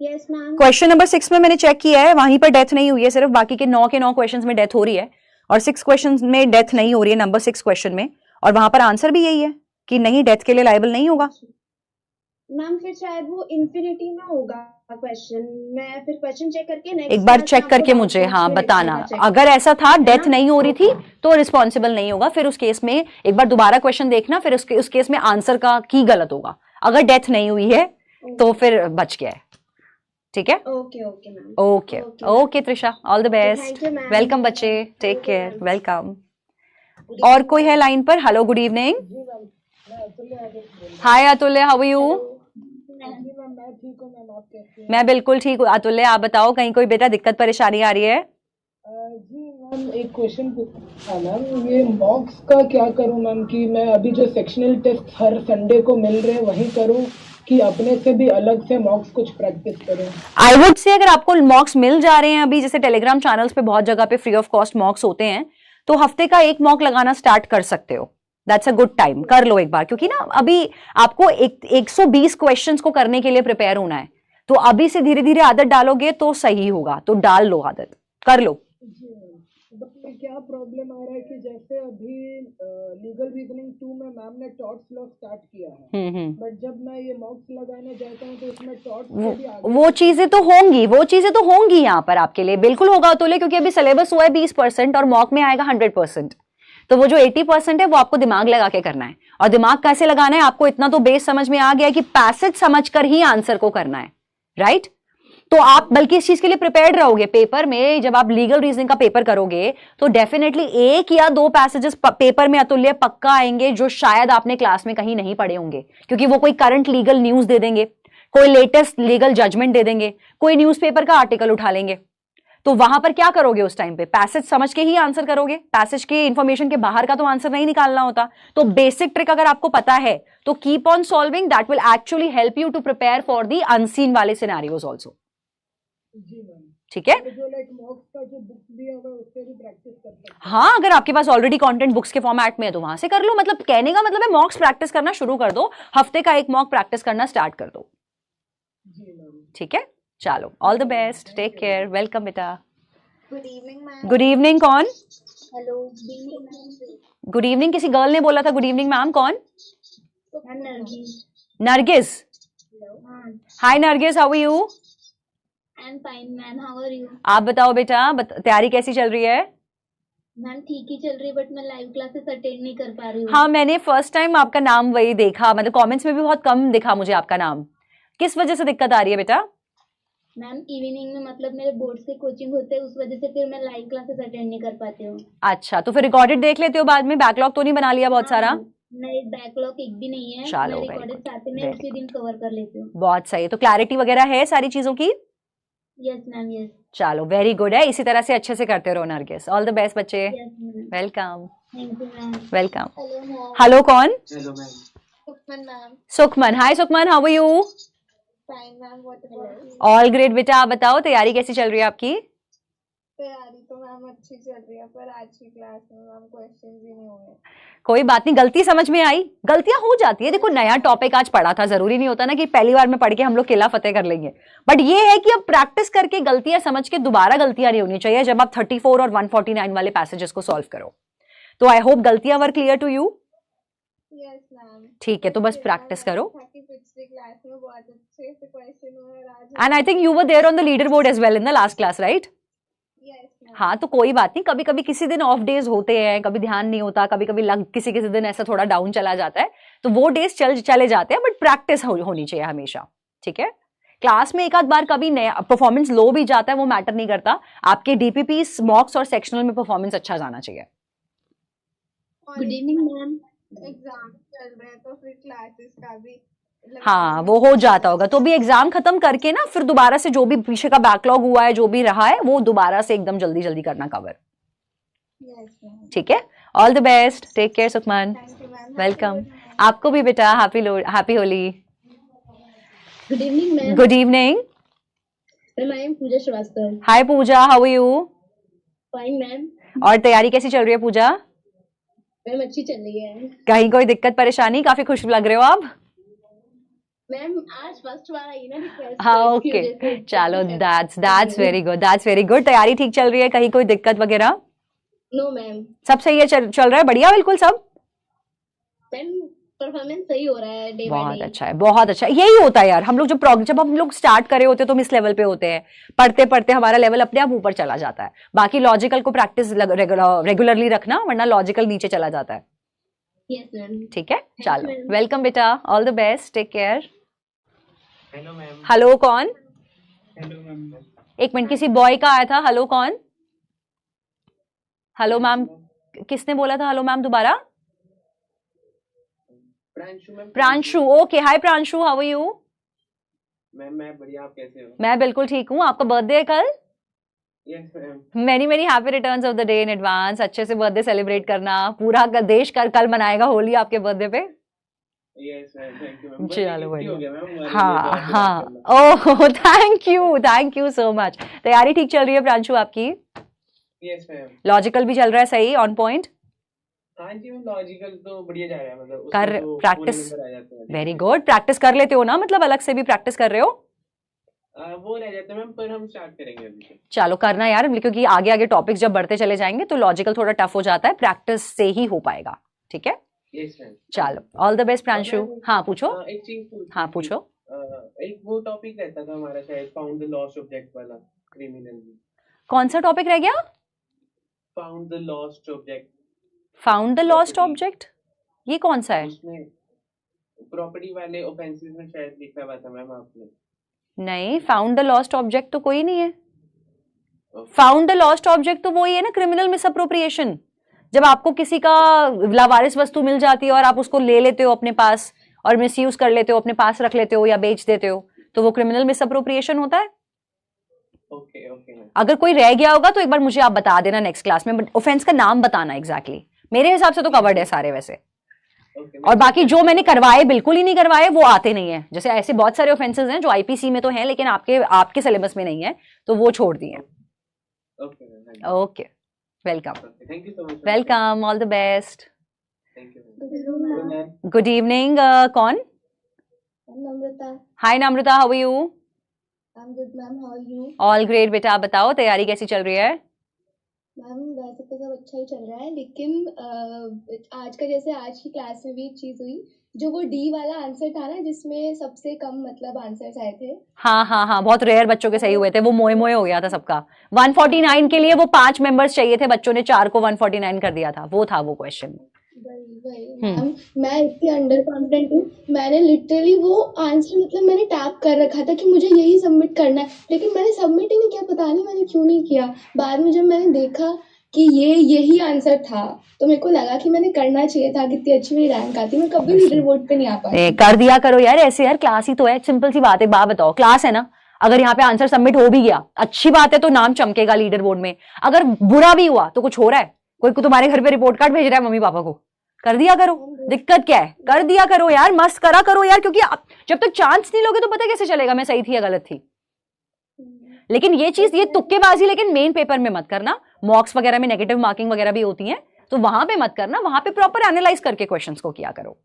[SPEAKER 2] Yes ma'am.
[SPEAKER 1] Question number 6 में मैंने चेक किया है, वहीं पर डेथ नहीं हुई है, सिर्फ बाकी के 9 के 9 क्वेश्चंस में डेथ हो रही है और 6 क्वेश्चंस में डेथ नहीं हो रही है, नंबर 6 क्वेश्चन में। और वहां पर आंसर भी यही है कि नहीं, डेथ के लिए लायबल नहीं होगा।
[SPEAKER 2] मैम फिर शायद वो इंफिनिटी में होगा क्वेश्चन। मैं फिर क्वेश्चन चेक करके नेक्स्ट
[SPEAKER 1] एक बार चेक करके मुझे हाँ बताना। अगर ऐसा था डेथ नहीं हो रही थी तो रिस्पॉन्सिबल नहीं होगा। फिर उस केस में एक बार दोबारा क्वेश्चन देखना, फिर उस केस में आंसर का की गलत होगा। अगर डेथ नहीं हुई है तो फिर बच गया है। ठीक है?
[SPEAKER 2] Okay okay ma'am.
[SPEAKER 1] Okay okay Trisha, all the best.
[SPEAKER 2] Thank you, ma'am.
[SPEAKER 1] Welcome बच्चे, टेक केयर, वेलकम। और कोई है लाइन पर? Hello, good evening. हाय अतुल्य, हाउ आर यू? मैं बिल्कुल ठीक हूँ। अतुल्य आप बताओ, कहीं कोई बेटा दिक्कत परेशानी आ रही है?
[SPEAKER 3] जी मैम, एक क्वेश्चन था मैम, ये मॉक्स का क्या करूं मैम? कि मैं अभी जो सेक्शनल टेस्ट हर संडे को मिल रहे हैं वही करूं कि अपने से भी अलग से मॉक्स कुछ प्रैक्टिस करूं?
[SPEAKER 1] आई वुड से अगर आपको मॉक्स मिल जा रहे हैं अभी, जैसे टेलीग्राम चैनल्स पे बहुत जगह पे फ्री ऑफ कॉस्ट मॉक्स होते हैं, तो हफ्ते का एक मॉक लगाना स्टार्ट कर सकते हो। दैट्स अ गुड टाइम, कर लो एक बार, क्योंकि ना अभी आपको 120 क्वेश्चंस को करने के लिए प्रिपेयर होना है। तो अभी से धीरे धीरे आदत डालोगे तो सही होगा, तो डाल लो आदत, कर लो।
[SPEAKER 3] बट क्या प्रॉब्लम आ रहा है कि जैसे अभी लीगल रीजनिंग 2 में मैम ने टॉट्स लॉ स्टार्ट किया है, बट जब मैं ये मॉक्स लगाने जाता हूँ तो उसमें टॉट्स
[SPEAKER 1] वो चीजें तो होंगी यहाँ पर आपके लिए, बिल्कुल होगा तो ले, क्योंकि अभी सिलेबस हुआ है 20% और मॉक में आएगा 100%। तो वो जो 80% है वो आपको दिमाग लगा के करना है। और दिमाग कैसे लगाना है, आपको इतना तो बेस समझ में आ गया कि पैसेज समझकर ही आंसर को करना है, राइट? तो आप बल्कि इस चीज के लिए प्रिपेयर्ड रहोगे। पेपर में जब आप लीगल रीजनिंग का पेपर करोगे तो डेफिनेटली 1 या 2 पैसेजेस पेपर में अतुल्य पक्का आएंगे जो शायद आपने क्लास में कहीं नहीं पढ़े होंगे, क्योंकि वो कोई करंट लीगल न्यूज दे देंगे, कोई लेटेस्ट लीगल जजमेंट दे देंगे, कोई न्यूज़पेपर का आर्टिकल उठा लेंगे। तो वहां पर क्या करोगे उस टाइम पे? पैसेज समझ के ही आंसर करोगे, पैसेज के इंफॉर्मेशन के बाहर का तो आंसर नहीं निकालना होता। तो बेसिक ट्रिक अगर आपको पता है तो keep on solving, that will actually help you to prepare for the unseen वाले सिनेरियोज आल्सो। ठीक है?
[SPEAKER 3] जो लाइक मॉक्स का जो बुक दिया हुआ है उससे भी प्रैक्टिस कर सकते हैं।
[SPEAKER 1] हाँ, अगर आपके पास ऑलरेडी कंटेंट बुक्स के फॉर्मेट में है तो वहां से कर लो। मतलब कहने का मतलब है मॉक्स प्रैक्टिस करना शुरू कर दो, हफ्ते का एक मॉक प्रैक्टिस करना स्टार्ट कर दो। ठीक है, चलो, all the best, take care, welcome बेटा।
[SPEAKER 2] Good evening ma'am.
[SPEAKER 1] Good evening, कौन?
[SPEAKER 2] हेलो।
[SPEAKER 1] गुड इवनिंग किसी गर्ल ने बोला था गुड इवनिंग मैम, कौन? Nargis. Hi Nargis, how are you?
[SPEAKER 4] I am fine ma'am, how are you?
[SPEAKER 1] आप बताओ बेटा, तैयारी कैसी चल रही है?
[SPEAKER 4] मैम ठीक ही चल रही है, बट मैं लाइव क्लासेस अटेंड नहीं कर पा रही हूँ।
[SPEAKER 1] हाँ, मैंने फर्स्ट टाइम आपका नाम वही देखा, मतलब कमेंट्स में भी बहुत कम दिखा मुझे आपका नाम। किस वजह से दिक्कत आ रही है बेटा?
[SPEAKER 4] मैम इवनिंग में मतलब मेरे बोर्ड्स के कोचिंग होते हैं, उस वजह से फिर मैं लाइव क्लासेस अटेंड नहीं कर पाती हूँ।
[SPEAKER 1] अच्छा, तो फिर रिकॉर्डेड देख लेते हो बाद में? बैकलॉग तो नहीं बना लिया बहुत सारा?
[SPEAKER 4] नहीं, बैकलॉग एक भी नहीं है।
[SPEAKER 1] चलो,
[SPEAKER 4] मैं
[SPEAKER 1] very
[SPEAKER 4] रिकॉर्डेड
[SPEAKER 1] good,
[SPEAKER 4] साथ में
[SPEAKER 1] very
[SPEAKER 4] उसी दिन कवर कर लेती हूँ।
[SPEAKER 1] बहुत सही है। तो क्लैरिटी वगैरह है सारी चीजों की?
[SPEAKER 4] Yes ma'am, yes.
[SPEAKER 1] चलो, वेरी गुड है, इसी तरह से अच्छे से करते रहो नरगिस। ऑल द बेस्ट बच्चे,
[SPEAKER 4] yes ma'am,
[SPEAKER 1] welcome
[SPEAKER 4] thank you ma'am.
[SPEAKER 1] Welcome.
[SPEAKER 4] Hello ma'am.
[SPEAKER 1] Hello, कौन?
[SPEAKER 3] Hello ma'am.
[SPEAKER 4] Sukhman ma'am.
[SPEAKER 1] Sukhman, hi Sukhman, how are you?
[SPEAKER 4] Fine ma'am, what about you?
[SPEAKER 1] All great बेटा, आप बताओ तैयारी कैसी चल रही है आपकी?
[SPEAKER 2] तैयारी तो मैम अच्छी चल रही है, पर आज की क्लास में मैम क्वेश्चंस ही नहीं हुए।
[SPEAKER 1] कोई बात नहीं, गलती समझ में आई, गलतियां हो जाती है। देखो नया टॉपिक आज पढ़ा था, जरूरी नहीं होता ना कि पहली बार में पढ़ के हम लोग किला फतेह कर लेंगे, बट ये है कि अब प्रैक्टिस करके गलतियां समझ के दोबारा गलतियां नहीं होनी चाहिए जब आप 34 और 149 वाले पैसेजेस को सॉल्व करो। तो आई होप गलतियां were clear to you.
[SPEAKER 2] Yes ma'am.
[SPEAKER 1] ठीक है, तो बस प्रैक्टिस करो।
[SPEAKER 2] पिछली क्लास में बहुत अच्छे से क्वेश्चन हुए आज।
[SPEAKER 1] And I think you were there on the leaderboard as well in the last class, right?
[SPEAKER 2] Yes ma'am.
[SPEAKER 1] हाँ, तो कोई बात नहीं, कभी कभी किसी दिन ऑफ डेज होते हैं, कभी ध्यान नहीं होता, कभी कभी किसी किसी दिन ऐसा थोड़ा डाउन चला जाता है, तो वो डेज चले जाते हैं, बट प्रैक्टिस होनी चाहिए हमेशा। ठीक है, क्लास में एक आध बार कभी नया परफॉर्मेंस लो भी जाता है, वो मैटर नहीं करता। आपके डीपीपी, मॉक्स और सेक्शनल में परफॉर्मेंस अच्छा जाना चाहिए।
[SPEAKER 4] Good evening ma'am.
[SPEAKER 2] एग्जाम चल रहे हैं तो फिर क्लासेस का भी
[SPEAKER 1] हाँ, वो हो जाता होगा, तो भी एग्जाम खत्म करके ना फिर दोबारा से जो भी पीछे का बैकलॉग हुआ है, जो भी रहा है, वो दोबारा से एकदम जल्दी जल्दी करना कवर।
[SPEAKER 2] Yes ma'am.
[SPEAKER 1] ठीक है, all the best, take care Sukhman.
[SPEAKER 2] Thank you ma'am.
[SPEAKER 1] Welcome. आपको भी बेटा, happy Holi.
[SPEAKER 4] Good evening ma'am.
[SPEAKER 1] Good evening.
[SPEAKER 4] Ma'am I am Pooja Srivastava.
[SPEAKER 1] Hi Pooja, how are you?
[SPEAKER 4] Fine ma'am.
[SPEAKER 1] और तैयारी कैसी चल रही है पूजा?
[SPEAKER 4] मैम अच्छी चल रही है।
[SPEAKER 1] कहीं कोई दिक्कत परेशानी? काफी खुश लग रहे हो आप।
[SPEAKER 4] मैम आज फर्स्ट बार आई ना रिक्वेस्ट।
[SPEAKER 1] हाँ, ओके, चलो that's very good, that's very good. तैयारी ठीक चल रही है, कहीं कोई दिक्कत वगैरह?
[SPEAKER 4] No ma'am.
[SPEAKER 1] सब सही है, चल रहा है बढ़िया बिल्कुल सब?
[SPEAKER 4] मैम परफॉर्मेंस सही हो रहा है डे बाय
[SPEAKER 1] बहुत
[SPEAKER 4] डे।
[SPEAKER 1] अच्छा है, बहुत अच्छा है। यही होता है यार, हम लोग जब हम लोग स्टार्ट करे होते हैं तो हम इस लेवल पे होते हैं, पढ़ते पढ़ते हमारा लेवल अपने आप ऊपर चला जाता है। बाकी लॉजिकल को प्रैक्टिस रेगुलरली रखना, वरना लॉजिकल नीचे चला जाता है।
[SPEAKER 4] Yes ma'am.
[SPEAKER 1] ठीक है,
[SPEAKER 4] you,
[SPEAKER 1] चलो
[SPEAKER 4] ma'am.
[SPEAKER 1] वेलकम बेटा, all the best, take care.
[SPEAKER 5] Hello ma'am.
[SPEAKER 1] Hello कौन?
[SPEAKER 5] Hello ma'am.
[SPEAKER 1] एक मिनट, किसी बॉय का आया था। हेलो कौन? हेलो मैम, किसने बोला था हेलो मैम दोबारा?
[SPEAKER 5] Pranshu ma'am.
[SPEAKER 1] Pranshu, okay, hi Pranshu, how are you?
[SPEAKER 5] Ma'am मैं बढ़िया, आप कैसे हो?
[SPEAKER 1] मैं बिल्कुल ठीक हूँ। आपका बर्थडे है कल?
[SPEAKER 5] Yes ma'am.
[SPEAKER 1] Many many happy returns of the day in advance. अच्छे से बर्थडे सेलिब्रेट करना, पूरा देश कल मनाएगा होली आपके बर्थडे पे।
[SPEAKER 5] Yes ma'am, thank you ma'am.
[SPEAKER 1] चलो
[SPEAKER 5] हो
[SPEAKER 1] बढ़िया।
[SPEAKER 5] गया मैम हमारे लिए,
[SPEAKER 1] हाँ
[SPEAKER 5] तो आपसे
[SPEAKER 1] हाँ,
[SPEAKER 5] बात करना।
[SPEAKER 1] Oh thank you so much. तैयारी ठीक चल रही है प्रांशु आपकी?
[SPEAKER 5] Yes ma'am.
[SPEAKER 1] लॉजिकल भी चल रहा है सही, ऑन पॉइंट?
[SPEAKER 5] हाँ जी मैम, लॉजिकल तो बढ़िया जा रहा है, मतलब उसमें
[SPEAKER 1] कर
[SPEAKER 5] तो
[SPEAKER 1] प्रैक्टिस,
[SPEAKER 5] पूरे नंबर आ जाते हैं।
[SPEAKER 1] Very good. प्रैक्टिस कर लेते हो ना, मतलब अलग से भी प्रैक्टिस कर रहे हो?
[SPEAKER 5] वो रह जाते हैं मैम, पर हम स्टार्ट करेंगे अभी से।
[SPEAKER 1] चलो करना यार, क्योंकि आगे आगे टॉपिक्स जब बढ़ते चले जाएंगे तो लॉजिकल थोड़ा टफ हो जाता है, प्रैक्टिस से ही हो पाएगा। ठीक है,
[SPEAKER 5] यस मैम।
[SPEAKER 1] चलो ऑल द बेस्ट प्रांशु। हाँ पूछो।
[SPEAKER 5] एक चीज
[SPEAKER 1] हाँ पूछो।
[SPEAKER 5] एक वो टॉपिक रहता था हमारा शायद, फाउंड द लॉस्ट ऑब्जेक्ट वाला, क्रिमिनल में।
[SPEAKER 1] कौन सा टॉपिक रह गया?
[SPEAKER 5] Found the lost object.
[SPEAKER 1] Found the lost
[SPEAKER 5] Property.
[SPEAKER 1] Object, ये कौन सा है?
[SPEAKER 5] उसमें प्रॉपर्टी वाले ऑफेंसेस में शायद लिखा हुआ था मैम आपने।
[SPEAKER 1] नहीं, फाउंड द लॉस्ट ऑब्जेक्ट तो कोई नहीं है। फाउंड द लॉस्ट ऑब्जेक्ट तो वही है ना, क्रिमिनल मिसअप्रोप्रिएशन। जब आपको किसी का लावारिस वस्तु मिल जाती है और आप उसको ले लेते हो अपने पास और मिसयूज कर लेते हो, अपने पास रख लेते हो या बेच देते हो, तो वो क्रिमिनल मिसअप्रोप्रिएशन होता है।
[SPEAKER 5] Okay okay ma'am.
[SPEAKER 1] अगर कोई रह गया होगा तो एक बार मुझे आप बता देना नेक्स्ट क्लास में, बट ऑफेंस का नाम बताना एग्जैक्टली। मेरे हिसाब से तो कवर्ड है सारे वैसे।
[SPEAKER 5] ओके
[SPEAKER 1] और बाकी जो मैंने करवाए, बिल्कुल ही नहीं करवाए, वो आते नहीं है। जैसे ऐसे बहुत सारे ऑफेंसेस हैं जो आईपीसी में तो हैं लेकिन आपके सिलेबस में नहीं है, तो वो छोड़ दिए।
[SPEAKER 5] Okay ma'am.
[SPEAKER 1] Okay, welcome.
[SPEAKER 5] Thank you so much.
[SPEAKER 1] Welcome, all the best.
[SPEAKER 5] Thank you.
[SPEAKER 1] Good evening, कौन?
[SPEAKER 4] Namrata.
[SPEAKER 1] Hi Namrata, how are you?
[SPEAKER 4] I am good ma'am, how are you?
[SPEAKER 1] All great बेटा, आप बताओ तैयारी कैसी चल रही है?
[SPEAKER 4] मैम वैसे तो सब अच्छा ही चल रहा है, लेकिन आज का जैसे आज की क्लास में भी एक चीज हुई, जो वो डी वाला आंसर था ना जिसमें सबसे कम मतलब आंसर्स आए थे।
[SPEAKER 1] हाँ हाँ हाँ, बहुत रेयर बच्चों के सही हुए थे, वो मोए मोए हो गया था सबका। 149 के लिए वो 5 मेंबर्स चाहिए थे, बच्चों ने 4 को 149 कर दिया था, वो था वो क्वेश्चन।
[SPEAKER 4] वही मैम, मैं इतनी अंडर कॉन्फिडेंट हूँ, मैंने लिटरली वो आंसर मतलब मैंने टैप कर रखा था कि मुझे यही सबमिट करना है, लेकिन मैंने सबमिट ही नहीं किया, पता नहीं मैंने क्यों नहीं किया। बाद में जब मैंने देखा कि यही आंसर था तो मेरे को लगा कि मैंने करना चाहिए था, कितनी अच्छी मेरी रैंक आती, मैं कभी लीडर बोर्ड पे नहीं आ पाती।
[SPEAKER 1] कर दिया करो यार ऐसे, यार क्लास ही तो है, सिंपल सी बात है। बात बताओ, क्लास है ना, अगर यहाँ पे आंसर सबमिट हो भी गया अच्छी बात है, तो नाम चमकेगा लीडर बोर्ड में। अगर बुरा भी हुआ तो कुछ हो रहा है, कोई तुम्हारे घर पे रिपोर्ट कार्ड भेज रहा है मम्मी पापा को, कर दिया करो, दिक्कत क्या है, कर दिया करो यार, मस्त करा करो यार, क्योंकि जब तक चांस नहीं लोगे तो पता कैसे चलेगा मैं सही थी या गलत थी। लेकिन ये चीज, ये तुक्केबाजी लेकिन मेन पेपर में मत करना, मॉक्स वगैरह में नेगेटिव मार्किंग वगैरह भी होती है, तो वहां पे मत करना, वहां पे प्रॉपर एनालाइज करके क्वेश्चंस को किया करो।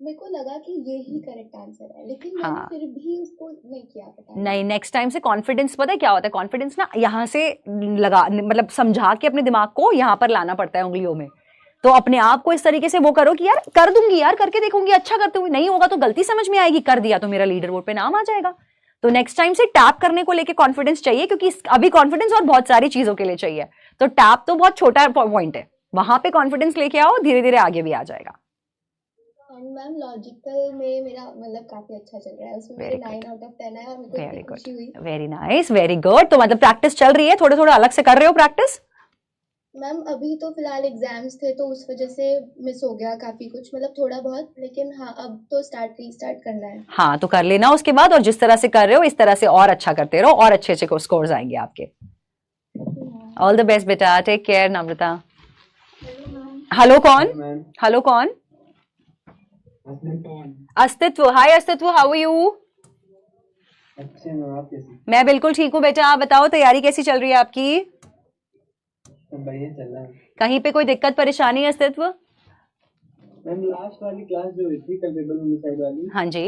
[SPEAKER 4] मेरे को लगा कि यही करेक्ट आंसर है, लेकिन
[SPEAKER 1] हाँ।
[SPEAKER 4] मैंने फिर भी उसको नहीं किया, पता
[SPEAKER 1] नहीं, नेक्स्ट टाइम से कॉन्फिडेंस, पता है क्या होता है, कॉन्फिडेंस ना यहाँ से लगा, मतलब समझा के अपने दिमाग को यहाँ पर लाना पड़ता है उंगलियों में। तो अपने आप को इस तरीके से वो करो कि यार कर दूंगी यार, करके देखूंगी, अच्छा करते हुए, नहीं होगा तो गलती समझ में आएगी, कर दिया तो मेरा लीडर बोर्ड पे नाम आ जाएगा। तो नेक्स्ट टाइम से टैप करने को लेके कॉन्फिडेंस चाहिए, क्योंकि अभी कॉन्फिडेंस और बहुत सारी चीजों के लिए चाहिए, तो टैप तो बहुत छोटा पॉइंट है, वहां पे कॉन्फिडेंस लेके आओ, धीरे धीरे आगे भी आ जाएगा।
[SPEAKER 4] एंड मैम लॉजिकल में मेरा मतलब काफी अच्छा चल रहा है, उसमें मेरे 9 आउट ऑफ 10 है और मेरे को
[SPEAKER 1] वेरी
[SPEAKER 4] इतनी खुशी हुई।
[SPEAKER 1] Good, very nice, very good. तो मतलब प्रैक्टिस चल रही है, थोड़े थोड़े अलग से कर रहे हो प्रैक्टिस?
[SPEAKER 4] मैम अभी तो फिलहाल एग्जाम्स थे तो उस वजह से मिस हो गया काफी कुछ, मतलब थोड़ा बहुत, लेकिन हाँ अब तो रीस्टार्ट करना है।
[SPEAKER 1] हाँ, तो कर लेना उसके बाद, और जिस तरह से कर रहे हो इस तरह से और अच्छा करते रहो, और अच्छे अच्छे स्कोर्स आएंगे आपके। ऑल द बेस्ट बेटा, टेक केयर। नम्रता। हेलो कौन?
[SPEAKER 5] मैम
[SPEAKER 1] हेलो कौन? अस्तित्व। हाय अस्तित्व, हाउ आर यू?
[SPEAKER 5] अच्छे मैम, आप कैसे?
[SPEAKER 1] मैं बिल्कुल ठीक हूँ बेटा, आप बताओ तैयारी कैसी चल रही है आपकी?
[SPEAKER 5] बढ़िया चल रहा है
[SPEAKER 1] कहीं पे कोई दिक्कत परेशानी है अस्तित्व?
[SPEAKER 5] मैम। लास्ट वाली क्लास जो हुई थी कल्पेबल होमिसाइड वाली,
[SPEAKER 1] हाँ जी।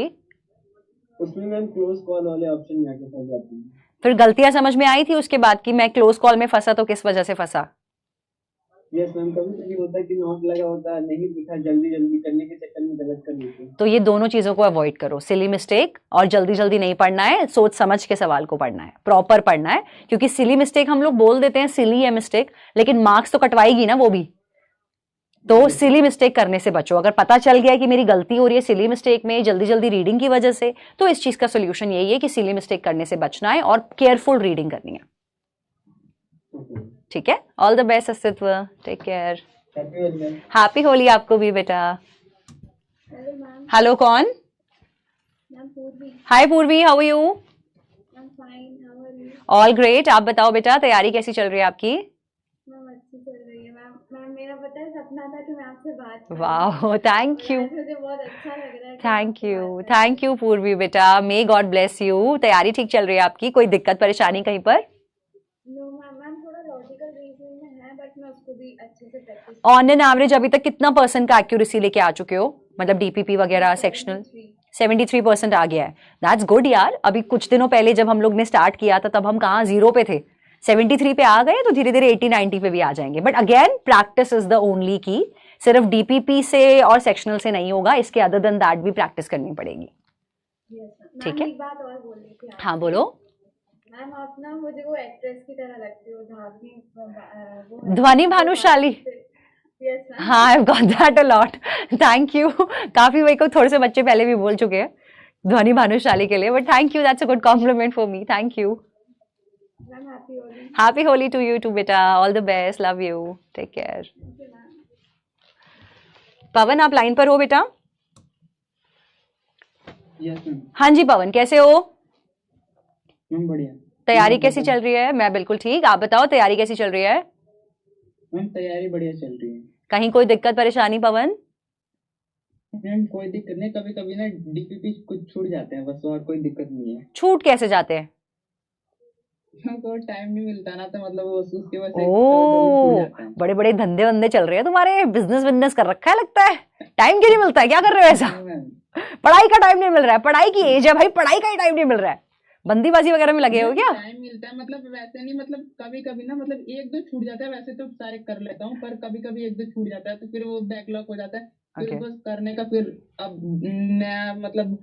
[SPEAKER 5] उसमें मैम क्लोज कॉल वाले ऑप्शन में आके फंस जाती है।
[SPEAKER 1] फिर गलतियां समझ में आई थी उसके बाद कि मैं क्लोज कॉल में फंसा तो किस वजह से फंसा?
[SPEAKER 5] यस मैम, कभी कभी होता है कि नोट लगा होता है, नहीं दिखा, जल्दी जल्दी करने के चक्कर में गलत कर देते हैं।
[SPEAKER 1] तो ये दोनों चीजों को अवॉइड करो, सिली मिस्टेक और जल्दी जल्दी नहीं पढ़ना है, सोच समझ के सवाल को पढ़ना है, प्रॉपर पढ़ना है, क्योंकि सिली मिस्टेक हम लोग बोल देते हैं सिली है मिस्टेक, लेकिन मार्क्स तो कटवाएगी ना वो भी। तो सिली मिस्टेक करने से बचो। अगर पता चल गया कि मेरी गलती हो रही है सिली मिस्टेक में, जल्दी जल्दी रीडिंग की वजह से, तो इस चीज का सोल्यूशन यही है कि सिली मिस्टेक करने से बचना है और केयरफुल रीडिंग करनी है। ठीक है, all the best Astitva, take care. Happy Holi आपको भी बेटा।
[SPEAKER 4] Hello ma'am.
[SPEAKER 1] हेलो कौन?
[SPEAKER 4] Ma'am Purvi.
[SPEAKER 1] Hi Purvi, how are you?
[SPEAKER 4] Ma'am fine, how are you?
[SPEAKER 1] All great. आप बताओ बेटा, तैयारी कैसी चल रही है आपकी?
[SPEAKER 4] मैम अच्छी चल रही है मैम। मैम मेरा पता है सपना था कि मैं आपसे बात करूं।
[SPEAKER 1] वाह, थैंक यू,
[SPEAKER 4] मुझे बहुत अच्छा लग रहा है कि
[SPEAKER 1] थैंक
[SPEAKER 4] आपसे
[SPEAKER 1] यू,
[SPEAKER 4] बात करके।
[SPEAKER 1] थैंक यू पूर्वी बेटा, मे गॉड ब्लेस यू। तैयारी ठीक चल रही है आपकी? कोई दिक्कत परेशानी कहीं पर?
[SPEAKER 4] नो मैम, मैम थोड़ा लॉजिकल रीजनिंग में है, बट मैं उसको भी अच्छे से प्रैक्टिस।
[SPEAKER 1] ऑन एन एवरेज अभी तक कितना % का एक्यूरेसी लेके आ चुके हो, मतलब डीपीपी वगैरह सेक्शनल? 73% आ गया है, दैट्स गुड यार। अभी कुछ दिनों पहले जब हम लोग ने स्टार्ट किया था तब हम कहाँ 0 पे थे, 73 पे आ गए, तो धीरे धीरे 80-90 पे भी आ जाएंगे। But again practice is the only की, सिर्फ डीपीपी से और सेक्शनल से नहीं होगा, इसके अदर देन दैट भी प्रैक्टिस करनी पड़ेगी। ठीक है,
[SPEAKER 4] एक बात और बोल रही थी।
[SPEAKER 1] हाँ बोलो।
[SPEAKER 4] मैम आप ना मुझे वो एक्ट्रेस की तरह लगती हो, धावी,
[SPEAKER 1] ध्वनि भानुशाली।
[SPEAKER 4] Yes ma'am.
[SPEAKER 1] हाँ, I got that a lot, thank you. काफी वही को थोड़े से बच्चे पहले भी बोल चुके हैं ध्वनि भानुशाली के लिए, but thank you, that's a good compliment for me, thank you.
[SPEAKER 4] Ma'am happy Holi.
[SPEAKER 1] Happy Holi to you too बेटा, all the best, love you, take care. Pawan आप लाइन पर हो बेटा?
[SPEAKER 5] Yes ma'am.
[SPEAKER 1] हाँ जी पवन, कैसे हो?
[SPEAKER 5] मैम बढ़िया।
[SPEAKER 1] तैयारी कैसी चल रही है? मैं बिल्कुल ठीक, आप बताओ तैयारी कैसी चल रही है?
[SPEAKER 5] मैम तैयारी बढ़िया चल रही है।
[SPEAKER 1] कहीं कोई दिक्कत परेशानी पवन?
[SPEAKER 5] मैम कोई दिक्कत नहीं, कभी कभी ना डीपीपी कुछ छूट जाते हैं बस, और कोई दिक्कत नहीं है।
[SPEAKER 1] छूट कैसे जाते हैं?
[SPEAKER 5] तो टाइम नहीं मिलता ना, तो मतलब उसकी वजह से
[SPEAKER 1] ओ,
[SPEAKER 5] छूट जाता है।
[SPEAKER 1] बड़े बड़े धंधे वंधे चल रहे हैं तुम्हारे, बिजनेस कर रखा है लगता है। टाइम क्यों नहीं मिलता है, क्या कर रहे हो ऐसा? पढ़ाई का टाइम नहीं मिल रहा है, पढ़ाई की एज है भाई, पढ़ाई का ही टाइम नहीं मिल रहा है, बंदीबाजी वगैरह में लगे हो क्या?
[SPEAKER 5] टाइम मिलता है मतलब वैसे नहीं, मतलब कभी कभी ना मतलब 1-2 छूट जाता है, वैसे तो सारे कर लेता हूँ, पर कभी कभी 1-2 छूट जाता है तो फिर वो बैकलॉग हो जाता है, फिर
[SPEAKER 1] Okay.
[SPEAKER 5] बस करने का, फिर अब नया मतलब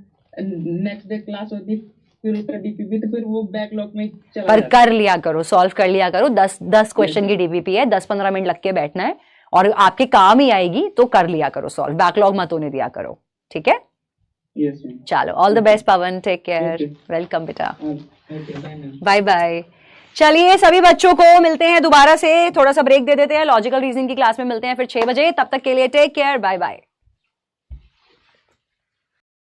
[SPEAKER 5] नेक्स्ट डे क्लास होती है, फिर उसका डीपीपी, तो फिर वो बैकलॉग में चला
[SPEAKER 1] पर
[SPEAKER 5] जाता है।
[SPEAKER 1] कर लिया करो, सॉल्व कर लिया करो, 10 क्वेश्चन की डीपीपी है, 10-15 मिनट लग के बैठना है और आपके काम ही आएगी, तो कर लिया करो सॉल्व, बैकलॉग मत होने दिया करो, ठीक है?
[SPEAKER 5] Yes, ma'am.
[SPEAKER 1] चलो, all the best Pavan, take care,
[SPEAKER 5] Okay.
[SPEAKER 1] Welcome बेटा,
[SPEAKER 5] Okay, bye, ma'am.
[SPEAKER 1] Bye bye. चलिए सभी बच्चों को मिलते हैं दोबारा से, थोड़ा सा ब्रेक दे देते हैं, लॉजिकल रीजनिंग की क्लास में मिलते हैं फिर 6 बजे, तब तक के लिए टेक केयर, बाय बाय।